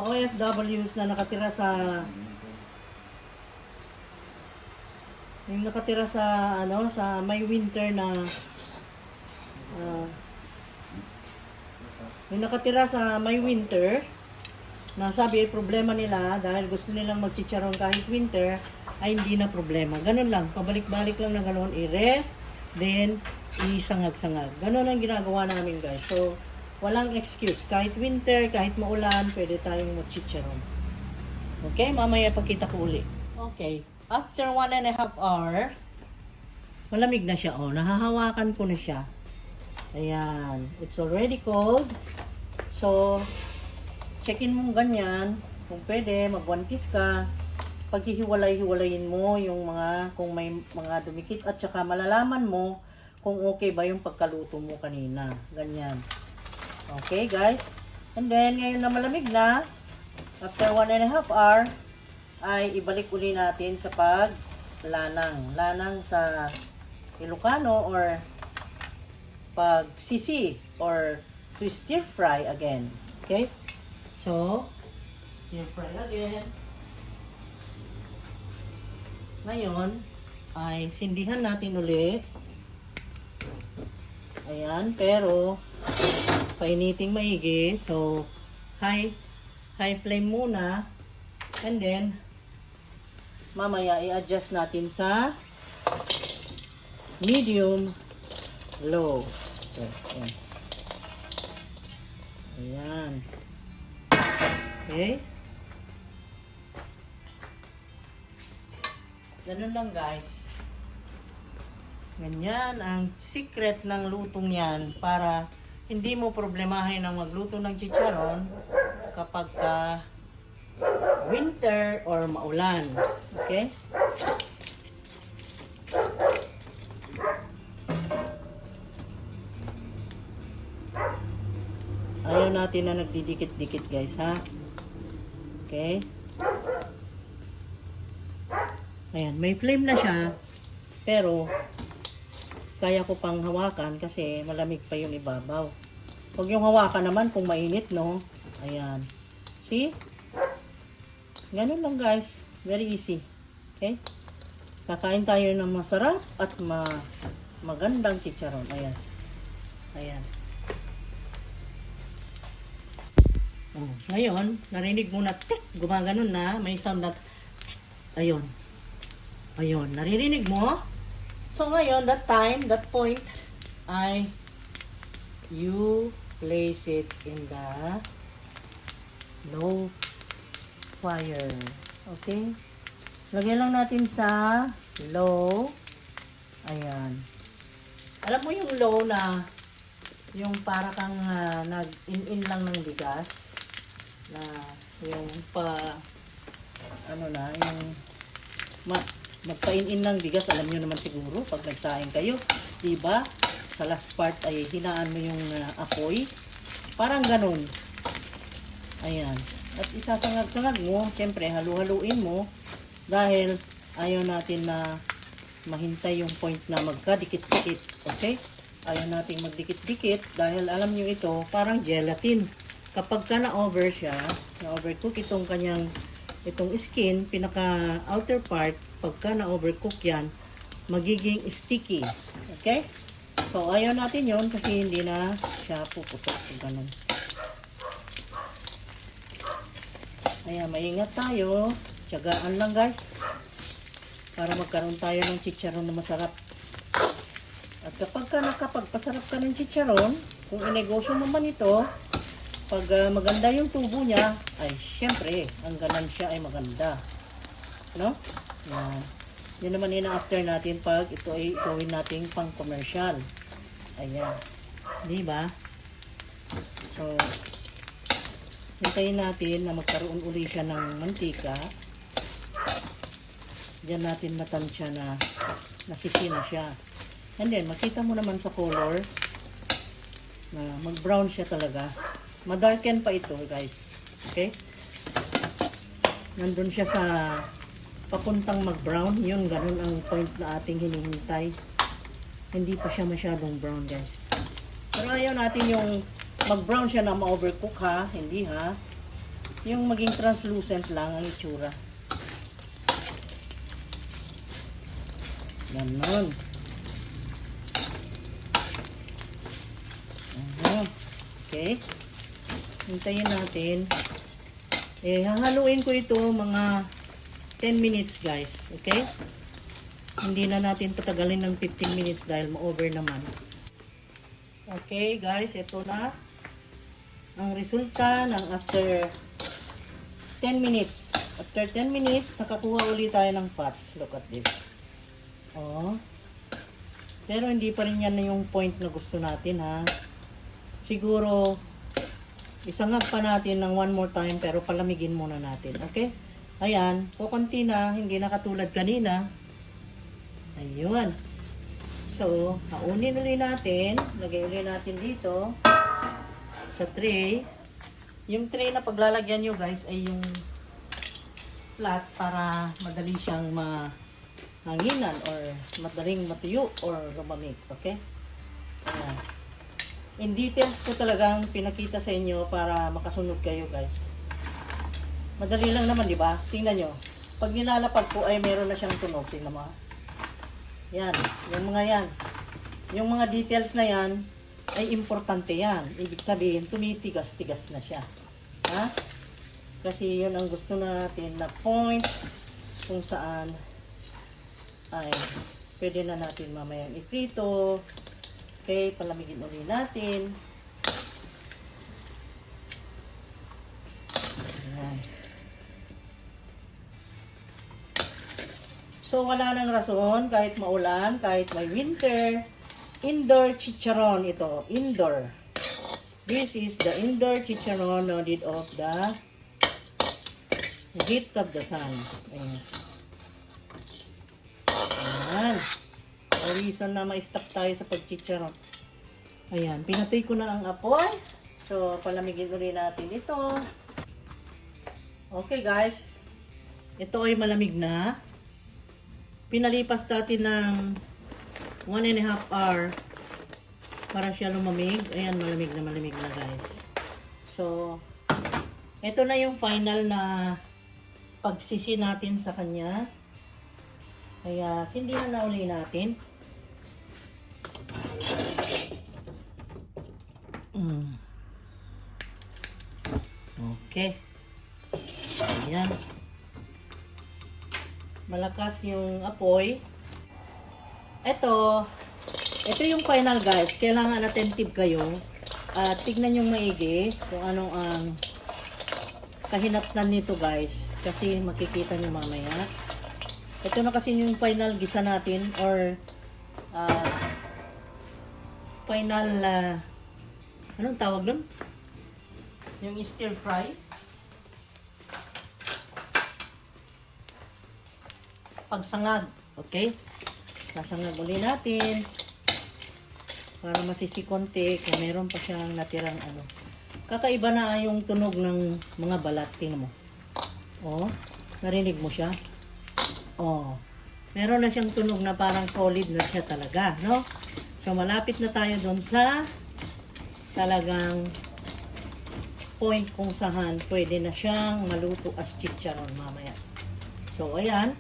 OFWs na nakatira sa sa may winter na yung nakatira sa may winter na sabi problema nila dahil gusto nilang magchicharon kahit winter ay hindi na problema. Ganun lang, pabalik-balik lang na ganoon, i-rest, then isangag-sangag. Ganun ang ginagawa namin guys. So, walang excuse. Kahit winter, kahit maulan, pwede tayong mag-chicharon. Okay, mamaya pagkita ko uli. Okay, after 1.5 hour, malamig na siya. Oh, nahahawakan ko na siya. Ayan, it's already cold. So, check-in mo ganyan. Kung pwede, magwantis ka. Paghihiwalay-hiwalayin mo yung mga, kung may mga dumikit at saka malalaman mo kung okay ba yung pagkaluto mo kanina. Ganyan. Okay, guys. And then, ngayon na malamig na, after 1.5 hour, ay ibalik uli natin sa paglanang. Lanang sa Ilocano or pagsisi or to stir fry again. Okay? So, stir fry again. Ngayon, ay sindihan natin uli. Ayan, pero painiting maigi. So, high flame muna. And then, mamaya i-adjust natin sa medium low. Okay. Ayan. Okay. Ganun lang guys. Ganyan ang secret ng lutong yan para hindi mo problemahin ang magluto ng chicharon kapag winter or maulan. Okay? Ayaw natin na nagdidikit-dikit guys ha. Okay? Ayan, may flame na siya, pero kaya ko pang hawakan kasi malamig pa yung ibabaw. Huwag yung hawakan naman kung mainit, no? Ayan. See? Ganun lang guys. Very easy. Okay? Kakain tayo ng masarap at magandang chicharon. Ayan. Ayan. Ngayon, narinig mo na tik, gumaganon na, may sound na ayun. Ayun, naririnig mo? So ngayon, that point, ay you place it in the low fire. Okay? Lagyan lang natin sa low. Ayan. Alam mo yung low na yung para kang nag-in-in lang ng bigas na yung yung magpain-in ng bigas, alam nyo naman siguro pag nagsaing kayo, diba? Sa last part ay hinaan mo yung apoy. Parang ganun. Ayan. At isasangag-sangag mo, siyempre halu-haluin mo dahil ayaw natin na mahintay yung point na magkadikit-dikit. Okay? Ayaw natin magdikit-dikit dahil alam nyo ito, parang gelatin. Kapag ka na-over siya, na-overcook itong skin, pinaka outer part, pagka na-overcook yan, magiging sticky. Okay? So, ayaw natin yon kasi hindi na siya puputok. Ganun. Ayan, maingat tayo. Tiyagaan lang guys. Para magkaroon tayo ng chicharon na masarap. At kapag ka nakapagpasarap ka ng chicharon, kung inegosyo naman ito, pag maganda yung tubo niya, ay syempre, ang ganansya ay maganda. No? Yan. Yun naman ina-after natin pag ito ay gawin nating pang commercial. Ayan. Diba? So, hintayin natin na magkaroon uli siya ng mantika. Diyan natin matansya na nasisina siya. And then, makita mo naman sa color na mag-brown siya talaga. Madarken pa ito, guys. Okay? Nandun siya sa papuntang mag-brown. Yun, ganun ang point na ating hinihintay. Hindi pa siya masyadong brown, guys. Pero ayaw natin yung mag-brown siya na ma-overcook, ha? Hindi, ha? Yung maging translucent lang ang itsura. Ganon. Okay. Hintayin natin. Hahaluin ko ito mga 10 minutes guys. Okay? Hindi na natin patagalin ng 15 minutes dahil ma-over naman. Okay guys, ito na ang resulta ng after 10 minutes. After 10 minutes, nakakuha ulit tayo ng fats. Look at this. Oh. Pero hindi pa rin yan yung point na gusto natin ha. Siguro, isangag pa natin ng one more time pero palamigin muna natin. Okay? Ayan, kukunti na, hindi na katulad kanina. Ayun. So, haunin ulit natin. Lagay ulit natin dito sa tray. Yung tray na paglalagyan nyo guys ay yung flat para madali siyang mahanginan or madaling matuyo or lumamig. Okay? Ayan. In details ko talagang pinakita sa inyo para makasunod kayo guys. Madali lang naman, di ba? Tingnan nyo. Pag nilalapag po ay meron na siyang tunog. Tingnan mo. Yan. Yung mga yan. Yung mga details na yan ay importante yan. Ibig sabihin, tumitigas-tigas na siya. Ha? Kasi yun ang gusto natin na point kung saan ay pwede na natin mamayang iprito. Okay, palamigin ulit natin. Ayan. So, wala nang rason, kahit maulan, kahit may winter. Indoor chicharon ito. Indoor. This is the indoor chicharon loaded of the heat of the sun. Ayan. Ayan. Reason na ma-stop tayo sa pag-chicharon. Ayan. Pinatay ko na ang apoy. So, palamigin ulit natin ito. Okay, guys. Ito ay malamig na. Pinalipas natin ng 1.5 hour para siya lumamig. Ayan, malamig na guys. So, ito na yung final na pagsisi natin sa kanya. Kaya, sindihan na uli natin. Okay. Ayan. Malakas yung apoy. Ito yung final guys. Kailangan attentive kayo. At tignan yung maigi kung anong ang kahinatnan nito guys. Kasi makikita nyo mamaya. Ito na kasi yung final gisa natin or final anong tawag doon? Yung stir fry. Pagsangag. Okay? Sasangag ulit natin para masisi konti kung meron pa siyang natirang ano. Kakaiba na yung tunog ng mga balat. Tingnan mo. Oh, narinig mo siya? Oh, meron na siyang tunog na parang solid na siya talaga, no? So, malapit na tayo doon sa talagang point kung saan pwede na siyang maluto as chicharon mamaya. So, ayan.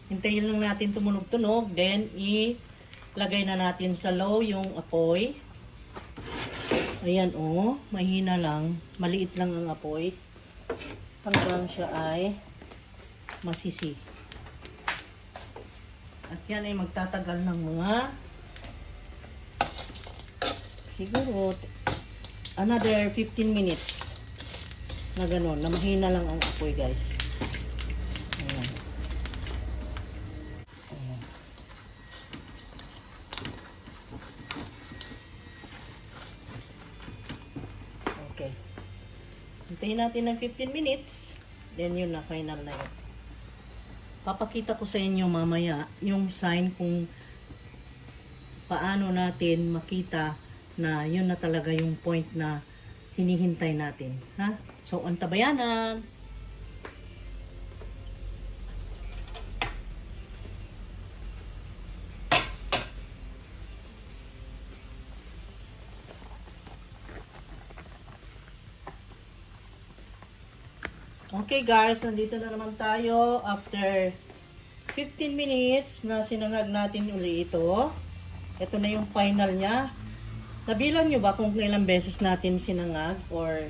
Hintayin lang natin tumunog-tunog. Then, ilagay na natin sa low yung apoy. Ayan, oh. Mahina lang. Maliit lang ang apoy. Hanggang siya ay masisi. At yan ay magtatagal ng mga siguro another 15 minutes na ganun, na mahina lang ang apoy guys. Ayan. Ayan. Okay. Hintayin natin ng 15 minutes. Then yun na, final na yun. Papakita ko sa inyo mamaya yung sign kung paano natin makita na yun na talaga yung point na hinihintay natin. Ha? So, antabayanan. Okay guys, nandito na naman tayo after 15 minutes na sinangag natin uli ito. Ito na yung final niya. Nabilang nyo ba kung ilang beses natin sinangag or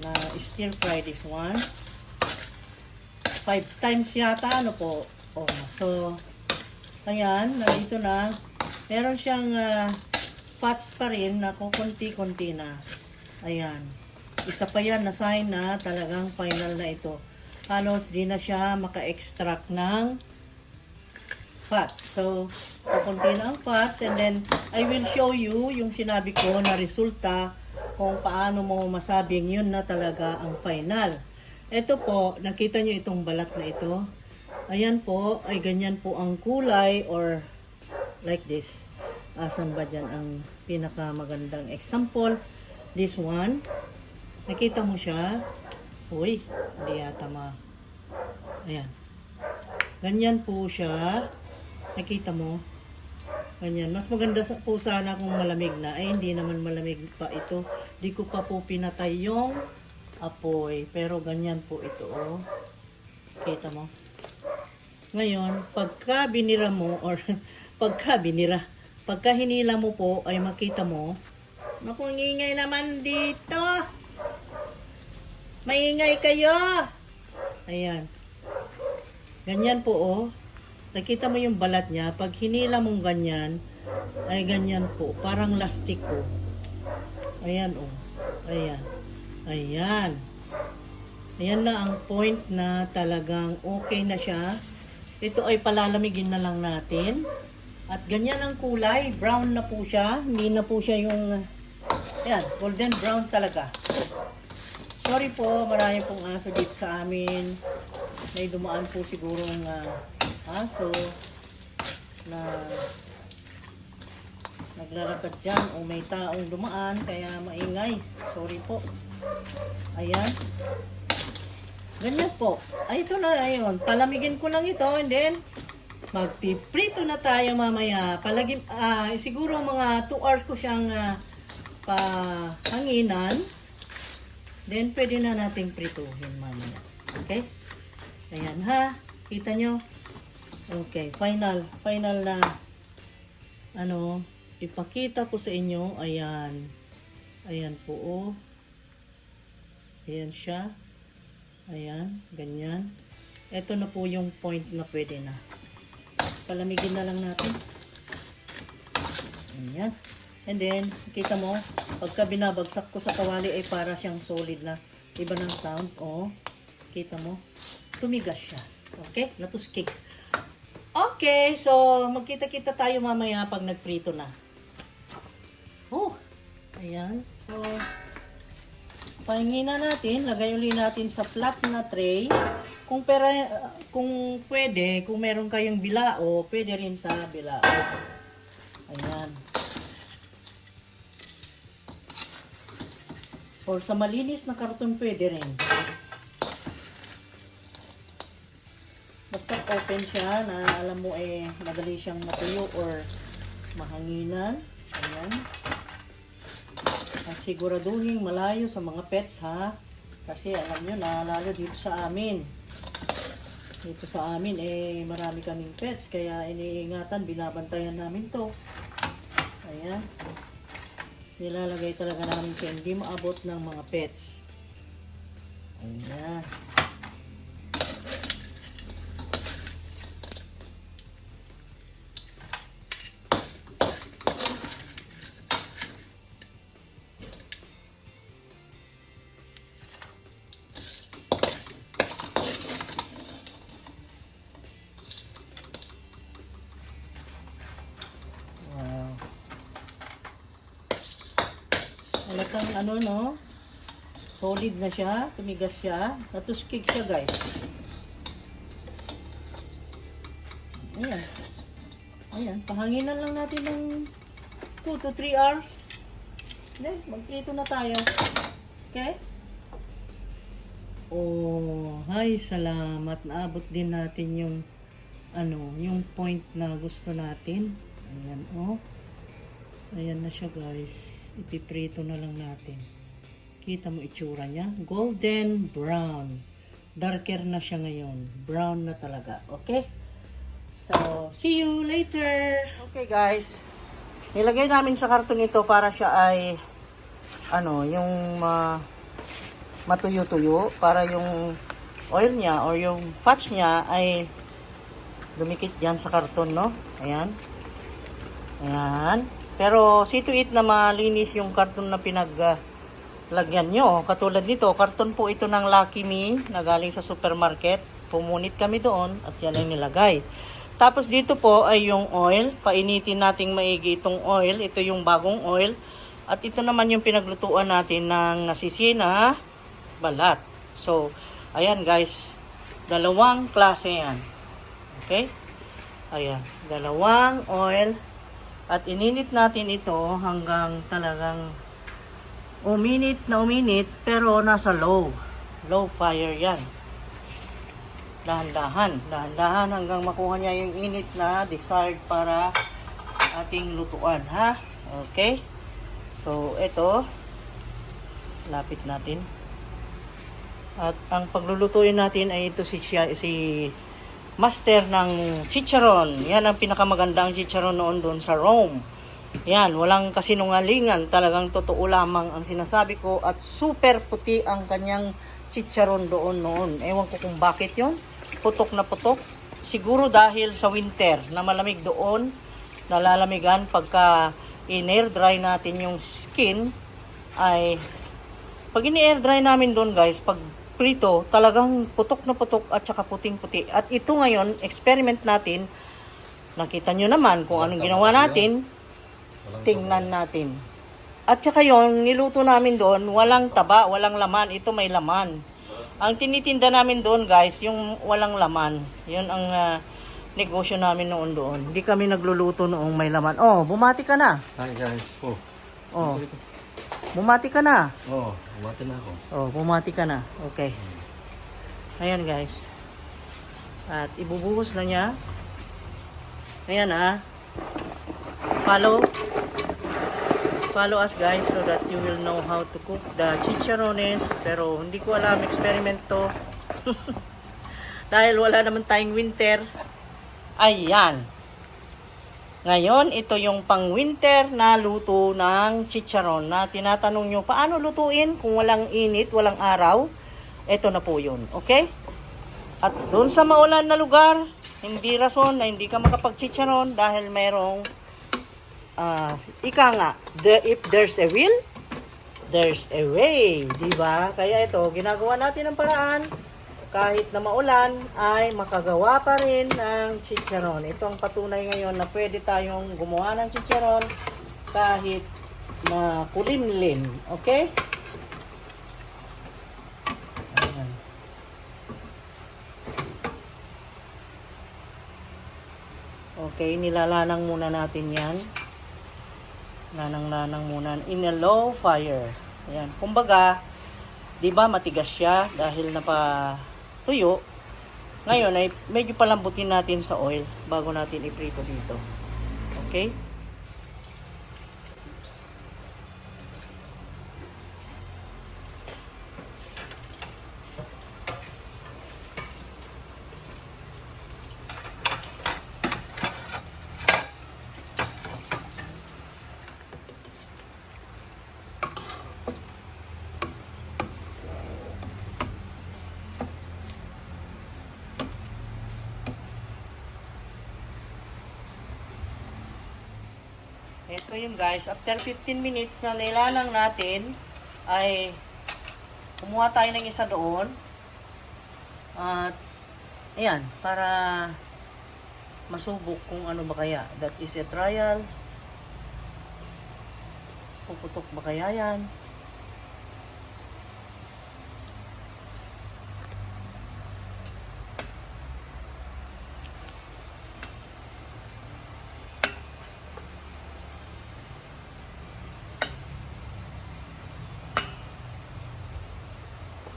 na stir fry this one? 5 times yata, ano po. Oh, so, ayan, nandito na. Meron siyang fats pa rin na kukunti-kunti na. Ayan. Isa pa yan na sign na talagang final na ito. Halos di na siya maka-extract ng fats. So, kukunti na ang fats and then I will show you yung sinabi ko na resulta kung paano mo masabing yun na talaga ang final. Ito po, nakita nyo itong balat na ito. Ayan po, ay ganyan po ang kulay or like this. Asan ba dyan ang pinakamagandang example? This one. Nakita mo siya? Uy, hindi yata Ayan. Ganyan po siya. Nakita mo? Ganyan. Mas maganda po sana kung malamig na. Ay, hindi naman malamig pa ito. Di ko pa po pinatay yung apoy. Pero ganyan po ito, oh. Kita mo? Ngayon, pagka binira mo, or pagka hinila mo po, ay makita mo, naku, ingay naman dito. Maingay kayo. Ayan. Ganyan po, oh. Nakita mo yung balat niya. Pag hinila mong ganyan, ay ganyan po. Parang lastik po. Ayan, oh. Ayan. Ayan. Ayan na ang point na talagang okay na siya. Ito ay palalamigin na lang natin. At ganyan ang kulay. Brown na po siya. Hindi na po siya yung ayan, golden brown talaga. Sorry po, marami pong aso dito sa amin. May dumaan po sigurong aso na naglalakad dyan o may taong dumaan kaya maingay. Sorry po. Ayan. Ganyan po. Ay, ito na, ayun. Palamigin ko lang ito and then magpiprito na tayo mamaya. Siguro mga 2 hours ko siyang pahanginan. Then, pwede na nating prituhin mamaya. Okay? Ayan ha. Kita nyo? Okay. Final na ipakita ko sa inyo. Ayan. Ayan po, oh. Ayan siya. Ayan. Ganyan. Ito na po yung point na pwede na. Palamigin na lang natin. Ayan. And then, kita mo, pagka binabagsak ko sa kawali ay para siyang solid na. Iba ng sound. Oh, kita mo? Tumigas siya. Okay? Natuskig. Okay, so magkita-kita tayo mamaya pag nagprito na. Oh, ayan. So, pahingin na natin. Lagay ulit natin sa flat na tray. Kung pwede, kung meron kayong bilao, pwede rin sa bilao. Ayan. Or sa malinis na karton pwede rin. Basta open siya na alam mo madali siyang matuyo or mahanginan. Ayan. At siguraduhin malayo sa mga pets ha. Kasi alam nyo na lalo dito sa amin. Dito sa amin marami kaming pets. Kaya iniingatan, binabantayan namin to. Ayan. Nilalagay talaga namin sa hindi maabot ng mga pets. Ayan. Halatang solid na siya, tumigas siya, natuskig siya guys. Ayan. Ayan, pahanginan lang natin ng 2 to 3 hours. Then, magprito na tayo. Okay? Oh, hay, salamat. Naabot din natin yung yung point na gusto natin. Ayan, oh. Ayan na siya guys. Ipiprito na lang natin. Kita mo itsura niya. Golden brown. Darker na siya ngayon. Brown na talaga. Okay? So, see you later. Okay guys. Nilagay namin sa karton ito para siya ay yung matuyo-tuyo. Para yung oil niya or yung fats niya ay dumikit dyan sa karton, no? Ayan. Ayan. Pero see to it na malinis yung karton na lagyan nyo. Katulad nito, karton po ito ng Lucky Me na galing sa supermarket. Pumunit kami doon at yan ay nilagay. Tapos dito po ay yung oil. Painitin nating maigi itong oil. Ito yung bagong oil. At ito naman yung pinaglutuan natin ng nasisi na balat. So, ayan guys. Dalawang klase yan. Okay? Ayan. Dalawang oil. At ininit natin ito hanggang talagang uminit na uminit, pero nasa low fire yan. Dahan-dahan hanggang makuha niya yung init na desired para ating lutuan, ha? Okay? So, ito, lapit natin. At ang paglulutuin natin ay ito si master ng chicharon. Yan ang pinakamagandang chicharon noon doon sa Rome. Yan, walang kasinungalingan, talagang totoo lamang ang sinasabi ko at super puti ang kanyang chicharon doon noon. Ewan ko kung bakit yon, putok na putok. Siguro dahil sa winter na malamig doon, nalalamigan pagka in-air dry natin yung skin ay pag in-air dry namin doon guys, pag prito, talagang putok na putok at saka puting puti. At ito ngayon, experiment natin, nakita nyo naman kung anong ginawa natin. Tingnan natin. At saka yung niluto namin doon, walang taba, walang laman. Ito may laman. Ang tinitinda namin doon guys, yung walang laman. Yun ang negosyo namin noon doon. Hindi kami nagluluto noong may laman. Oh, bumati ka na. Hi guys. Oh. Oh. Bumati ka na. Oh, bumati na ako. Oh, bumati ka na. Okay. Ayan guys. At ibubuhos na niya. Ayan Follow us guys so that you will know how to cook the chicharrones. Pero hindi ko alam, experiment to. Dahil wala naman tayong winter. Ayan. Ngayon, ito yung pang-winter na luto ng chicharon na tinatanong nyo, paano lutuin kung walang init, walang araw? Ito na po yun. Okay? At doon sa maulan na lugar, hindi rason na hindi ka makapag-chicharon dahil mayroong ika nga, if there's a will, there's a way. Diba? Kaya ito, ginagawa natin ang paraan. Kahit na maulan, ay makagawa pa rin ng chicharon. Ito ang patunay ngayon na pwede tayong gumawa ng chicharon kahit makulimlim. Okay? Ayan. Okay, nilalanang muna natin yan. Lanang-lanang muna in a low fire. Ayan. Kumbaga, di ba matigas siya dahil tuyo. Ngayon ay medyo palambutin natin sa oil bago natin iprito dito. Okay? Ito yun guys, after 15 minutes na nilanang natin, ay kumuha tayo ng isa doon. At, ayan, para masubok kung ano ba kaya. That is a trial. Puputok ba kaya yan?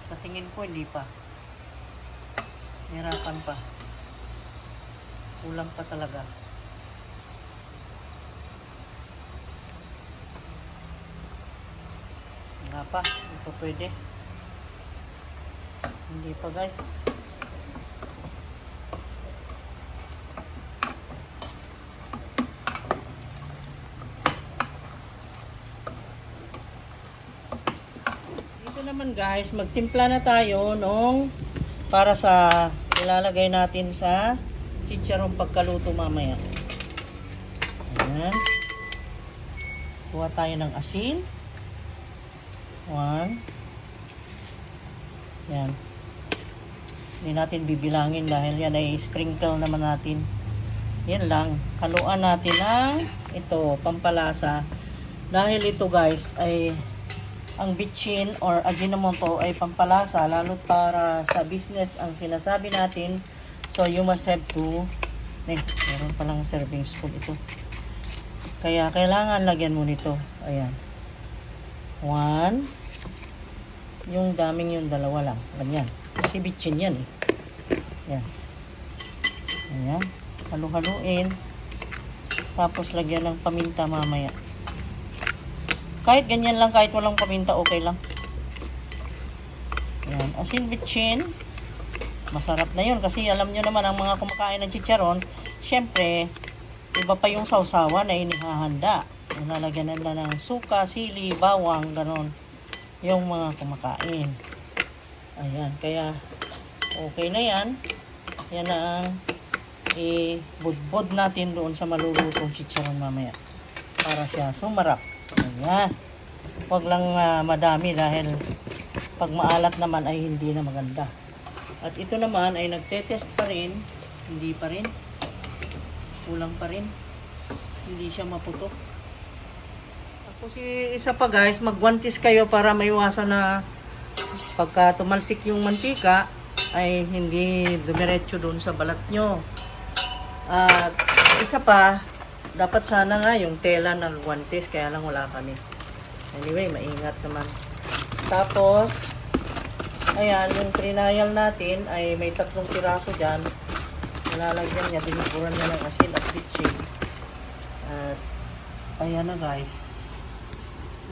Sa tingin ko, hindi pa. Hirapan pa. Kulang pa talaga. Wala pa. Hindi pa pwede. Hindi pa guys. Naman guys, magtimpla na tayo nung para sa ilalagay natin sa chicharon pagkaluto mamaya. Ayan. Kuha tayo ng asin. 1. Yan. Hindi natin bibilangin dahil yan ay sprinkle naman natin. Yan lang. Haluan natin ng ito, pampalasa. Dahil ito guys ay ang bitchin or ajinomoto ay pampalasa lalo para sa business ang sinasabi natin. So you must have to meron palang serving spoon ito. Kaya kailangan lagyan mo nito. Ayan. 1. Yung daming yung dalawa lang. Ganyan. Kasi bitchin yan eh. Yan. Ayan. Halu-haluin. Tapos lagyan ng paminta mamaya. Kahit ganyan lang, kahit walang paminta, okay lang. Yan. Asin bitchin. Masarap na yun. Kasi alam nyo naman, ang mga kumakain ng chicharon, syempre, iba pa yung sausawan na inihahanda. Nalagyan nila ng suka, sili, bawang, ganon. Yung mga kumakain. Ayan. Kaya, okay na yan. Yan ang ibudbod natin doon sa malulutong chicharon mamaya. Para siya sumarap. Ayan. Huwag lang madami dahil pag maalat naman ay hindi na maganda. At ito naman ay nagtetest pa rin. Hindi pa rin. Kulang pa rin. Hindi siya maputok. Tapos isa pa guys, magwantis kayo para maiwasan na pagka tumalsik yung mantika ay hindi dumiretso doon sa balat nyo. At isa pa, dapat sana nga yung tela ng guantes, kaya lang wala kami. Anyway, maingat naman. Tapos, ayan, yung trinayal natin ay may 3 piraso dyan. Nalalagyan niya, dinipuran niya ng asin at bitchin. At, ayan na guys.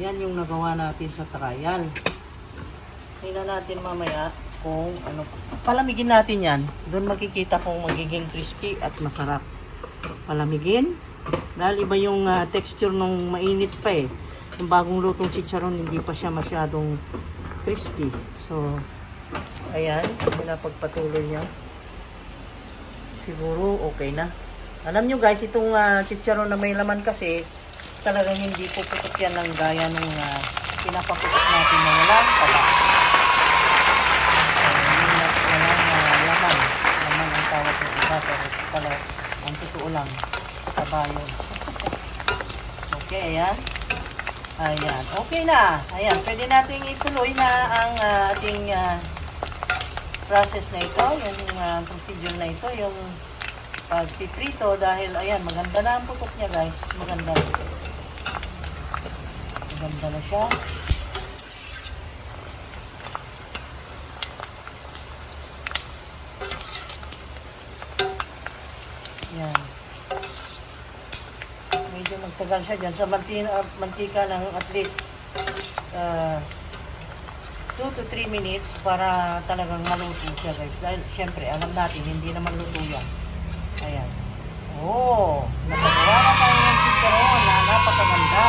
Yan yung nagawa natin sa trial. Tingnan natin mamaya kung ano. Palamigin natin yan. Doon makikita kung magiging crispy at masarap. Palamigin. Dahil iba yung texture nung mainit pa eh. Yung bagong lutong chicharon, hindi pa siya masyadong crispy. So, ayan. Pinapagpatuloy niya. Siguro okay na. Alam nyo guys, itong chicharon na may laman kasi, talagang hindi puputok yan ng gaya nung pinapaputok natin na walang taba. Walang laman. Laman ang tawag ng iba. Pero pala, ang totoo lang. Taba yun. Okay, ayan. Ayan. Okay na. Ayan. Pwede natin ituloy na ang ating process na ito. Yung procedure na ito. Yung pagpiprito. Dahil, ayan, maganda na ang putok niya, guys. Maganda na. Maganda na siya. Ayan. Medyo magtagal siya dyan. Sa mantika lang at least 2 to 3 minutes para talagang maluto siya guys. Dahil syempre alam natin hindi naman luto yan. Ayan. Oh, nakagawa na tayo ng chicharon na napakaganda.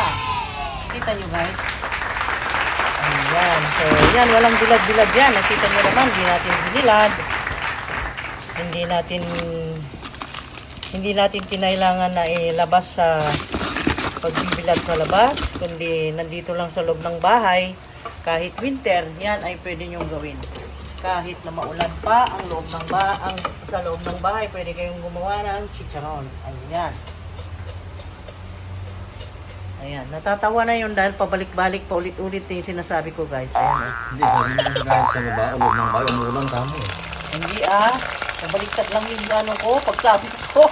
Kita nyo guys. Ayan. So yan, walang bilad-bilad yan. Nakita nyo naman, hindi natin binilad. Hindi natin kinailangan na ilabas sa pagbibilad sa labas, kundi nandito lang sa loob ng bahay. Kahit winter, yan ay pwede nyong gawin. Kahit na maulan pa sa loob ng bahay, pwede kayong gumawa ng chicharon. Ayan. Ayan, natatawa na yun dahil pabalik-balik, paulit-ulit yung sinasabi ko guys. Ayan. Hindi, sabi mo kasi kahit sa baba, loob ng bahay, umuulan kamo eh. Hindi nabaliktad lang yung ano ko, pagsabi ko.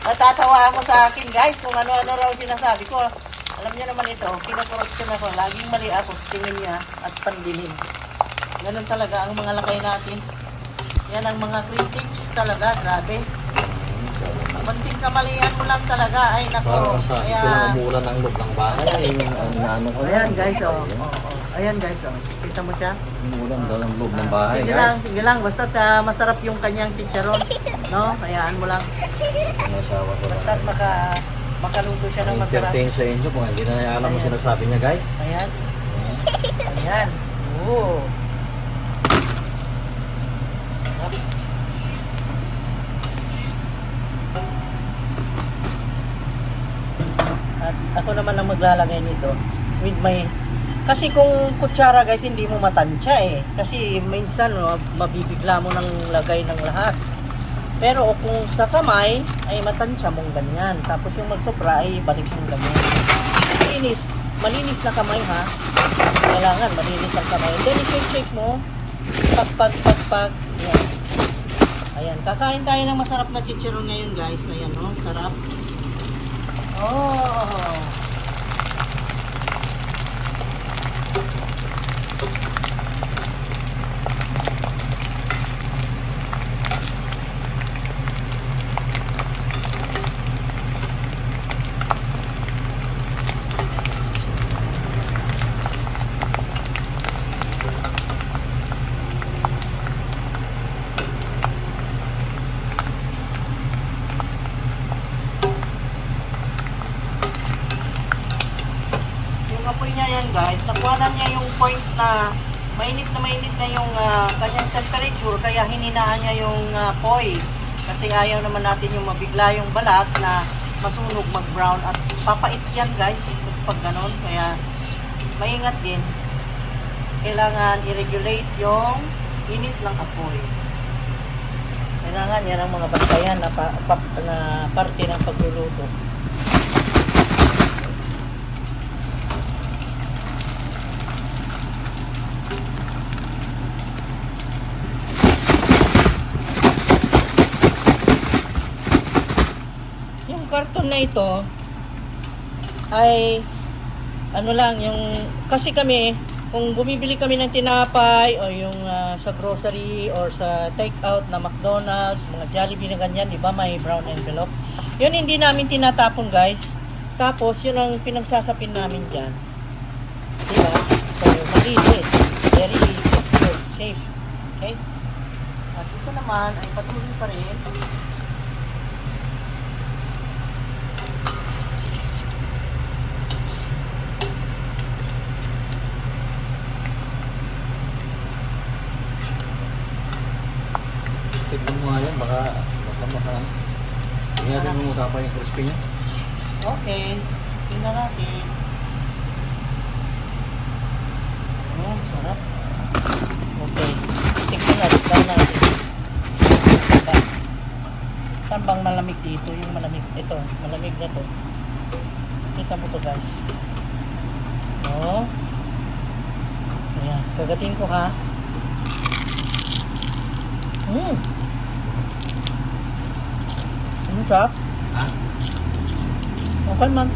Natatawa ako sa akin guys kung ano-ano raw sinasabi ko. Alam niyo naman ito, kinakorupsyon ako. Laging mali ako sa tingin niya at pandilim. Ganun talaga ang mga lakay natin. Yan ang mga critics talaga, grabe. Banting kamalian mo lang talaga, ay nako. Parang sa ito lang umuulan ang loob ng bahay. Ano ko Ayan guys, ayan guys, kita mo siya? Umuulan daw ang loob ng bahay. Sige lang, basta masarap yung kanyang chicharon. No, hayaan mo lang. Basta makaluto siya ng masarap. Entertain sa inyo kung hindi na alam mo sinasabi niya guys. Ayan. Ayan. Oo. At ako naman ang maglalagay nito with my, kasi kung kutsara guys hindi mo matansya eh, kasi minsan mabibigla mo ng lagay ng lahat. Pero kung sa kamay ay matansya mong ganyan, tapos yung magsobra ay balik mong ganyan. Malinis na kamay ha, kailangan malinis ang kamay. And then i-shake mo, pag yan. Ayan, kakain tayo ng masarap na chicharon ngayon guys. Ayan o, sarap. Oh. Apoy niya yan guys, nakuha na niya yung point na mainit na yung kanyang temperature, kaya hininaan niya yung apoy. Kasi ayaw naman natin yung mabigla yung balat na masunog, mag-brown, at papait yan guys pag ganon. Kaya maingat din, kailangan i-regulate yung init ng apoy. Kailangan yan ang mga bantayan na parte ng pagluluto. Karton na ito ay ano lang yung, kasi kami kung bumibili kami ng tinapay o yung sa grocery or sa take out na McDonald's, mga Jollibee na ganyan, di ba, may brown envelope, yun hindi namin tinatapon guys, tapos yun ang pinagsasapin namin dyan, di ba? So malinis, very safe. Okay, at ito naman ay patuloy pa rin. Tignan mo nga yan, baka hindi natin mo matapa yung crispy niya. Okay, tingnan natin. Oh, sarap. Okay, tingnan natin. Saan bang malamig dito? Yung malamig, ito, malamig na to. Kita mo to guys. Oh. Ayan, kagatin ko ha. Ano sarap? Ha? Okay man.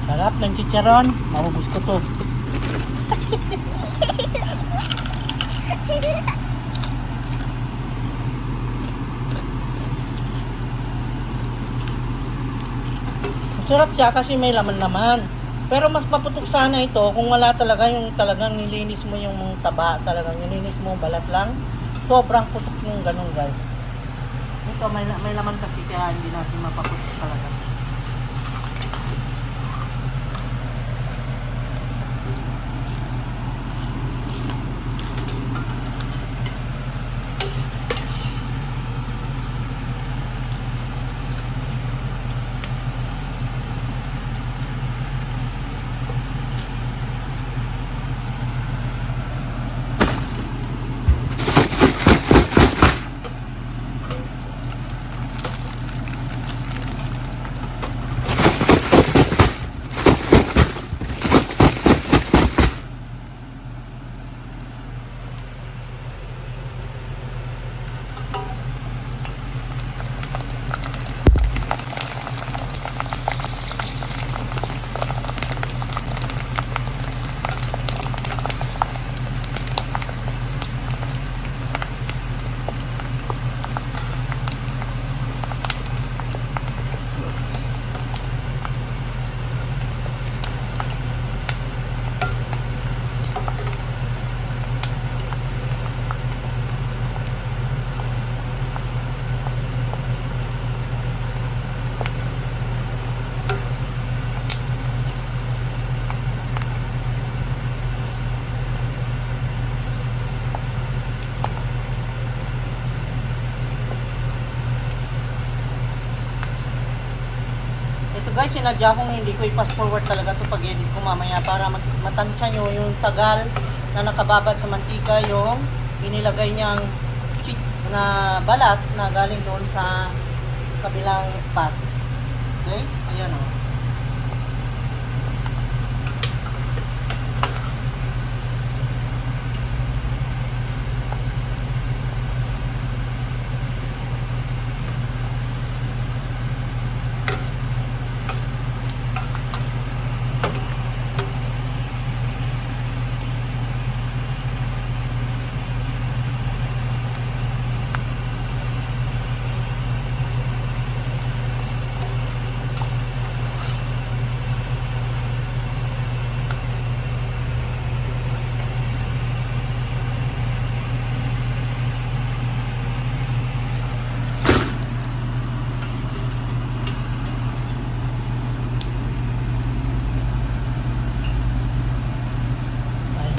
Sarap ng chicharon. Maubos ko to. Sarap siya kasi may laman naman. Pero mas maputok sana ito kung wala talaga yung talagang nilinis mo yung taba. Talagang nilinis mo balat lang. Sobrang putok yung ganun guys. Ito may laman kasi kaya hindi natin mapaputok talaga. Ito guys, sinadya kong hindi ko i-fast forward talaga ito pag-edit ko mamaya para matansya nyo yung tagal na nakababad sa mantika yung inilagay niyang na balat na galing doon sa kabilang pot. Okay? Ayan o.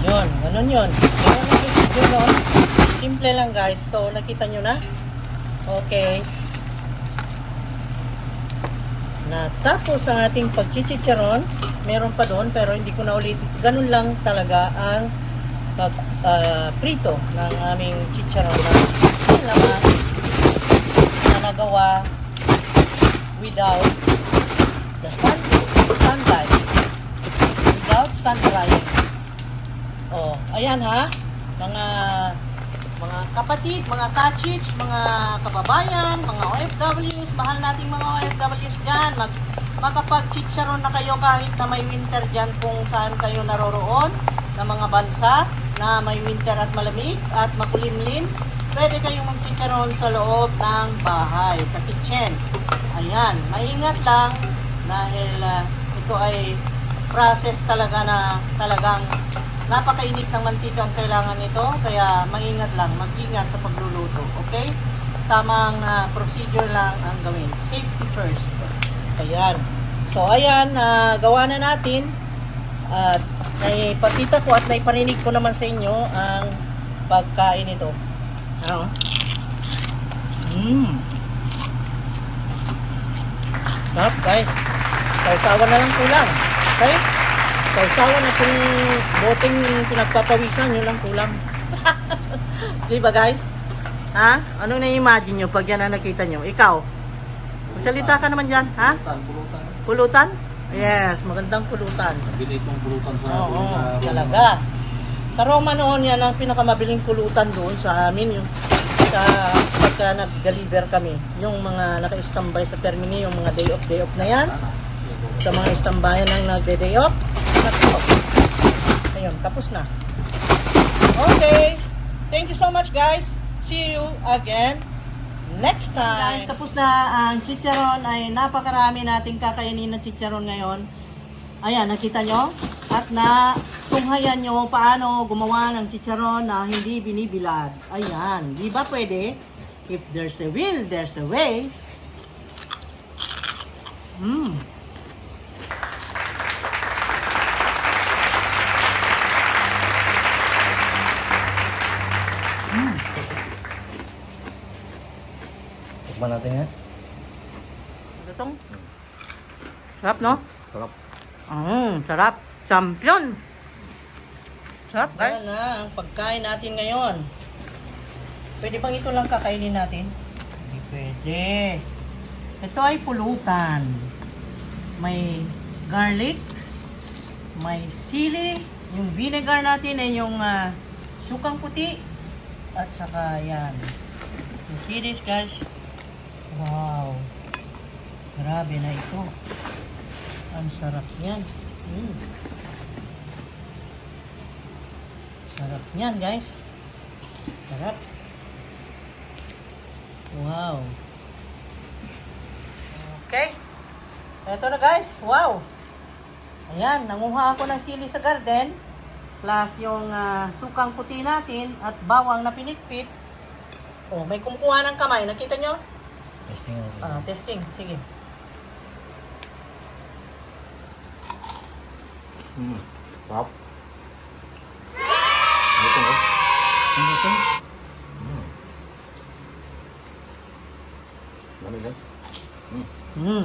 Ayun, ganun yun. Ganun yung video nun. Simple lang guys. So, nakita nyo na? Okay. Natapos ang ating pagchichicharon. Meron pa doon pero hindi ko na ulit. Ganun lang talaga ang prito ng aming chicharon na laman na nagawa without the sunlight. Without sun drying. Oh, ayan ha. Mga kapatid, mga kachits, mga kababayan, mga OFWs, mahal nating mga OFWs dyan. Makapag-chicharon na kayo kahit na may winter dyan kung saan kayo naroroon na mga bansa na may winter at malamig at makulimlim. Pwede kayong mag-chicharon sa loob ng bahay, sa kitchen. Ayan, maingat lang dahil ito ay process talaga na talagang napakainit ng mantika ang kailangan nito, kaya maingat lang, mag-ingat sa pagluluto, okay? Tamang procedure lang ang gawin. Safety first. Ayan. So, ayan, gawa na natin. At naipakita ko at naiparinig ko naman sa inyo ang pagkain nito. Ano? Sarap, guys. Sausawan na lang kulang. Okay? Sausawan na itong boteng pinagpapawisan, yun lang kulang. Diba guys? Ha? Ano na-imagine nyo pag yan na nakita nyo? Ikaw? Magsalita ka naman dyan, ha? Pulutan. Pulutan? Yes, magandang pulutan. Mabilis mong pulutan sa Oo, talaga. Sa Roma noon, yan ang pinakamabiling pulutan doon sa amin. Yung sa pagka nag-deliver kami. Yung mga naka-standby sa termini, yung mga day off na yan. Sa mga istambayan na nagde-day off. Ayun, tapos na. Okay. Thank you so much guys. See you again next time. Guys, tapos na ang chicharon. Ay napakarami nating kakainin na chicharon ngayon. Ayan, nakita nyo? At na tunghayan nyo paano gumawa ng chicharon na hindi binibilad. Ayan, di ba pwede? If there's a will, there's a way. Tikman natin yan. Itong sarap, no? Sarap. Sarap. Champion. Sarap, guys. Ayan na ang pagkain natin ngayon. Pwede bang ito lang kakainin natin? Hindi pwede. Ito ay pulutan. May garlic. May sili. Yung vinegar natin ay yung sukang puti. At saka yan. You see this, guys? Wow. Grabe na ito. Ang sarap niyan. Sarap niyan, guys. Sarap. Wow. Okay. Ito na, guys. Wow. Ayan, nanguha ako ng sili sa garden. Plus yung sukang puti natin at bawang na pinitpit. Oh, may kumukuha ng kamay. Nakita nyo? Testing natin. Testing. Sige. Sarap. Ito ba? Ito. Lamig yan.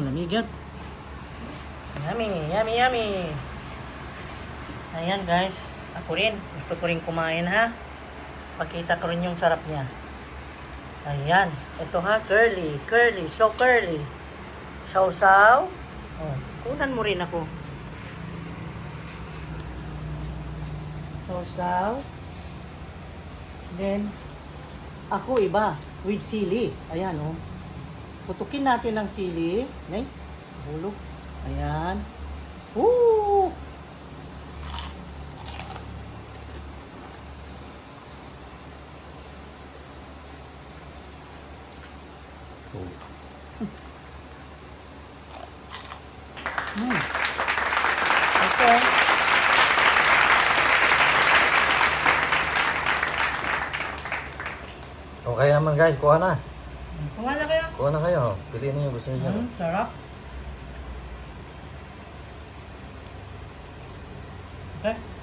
Lamigad. Yummy, yummy, yummy. Ayan guys, ako rin. Gusto ko rin kumain ha. Pakita ko rin yung sarap niya. Ayan, ito ha, curly, curly, so curly. Sausaw. Oh, kunan mo rin ako. Sausaw. Then, ako iba, with sili. Ayan oh. Putukin natin ng sili. Nay, hulog. Ayan. Woo! Okay. Okay naman guys, kuha na. Kuha na kayo. Kuha na kayo. Piliin niyo gusto niyo. Sarap. Okay.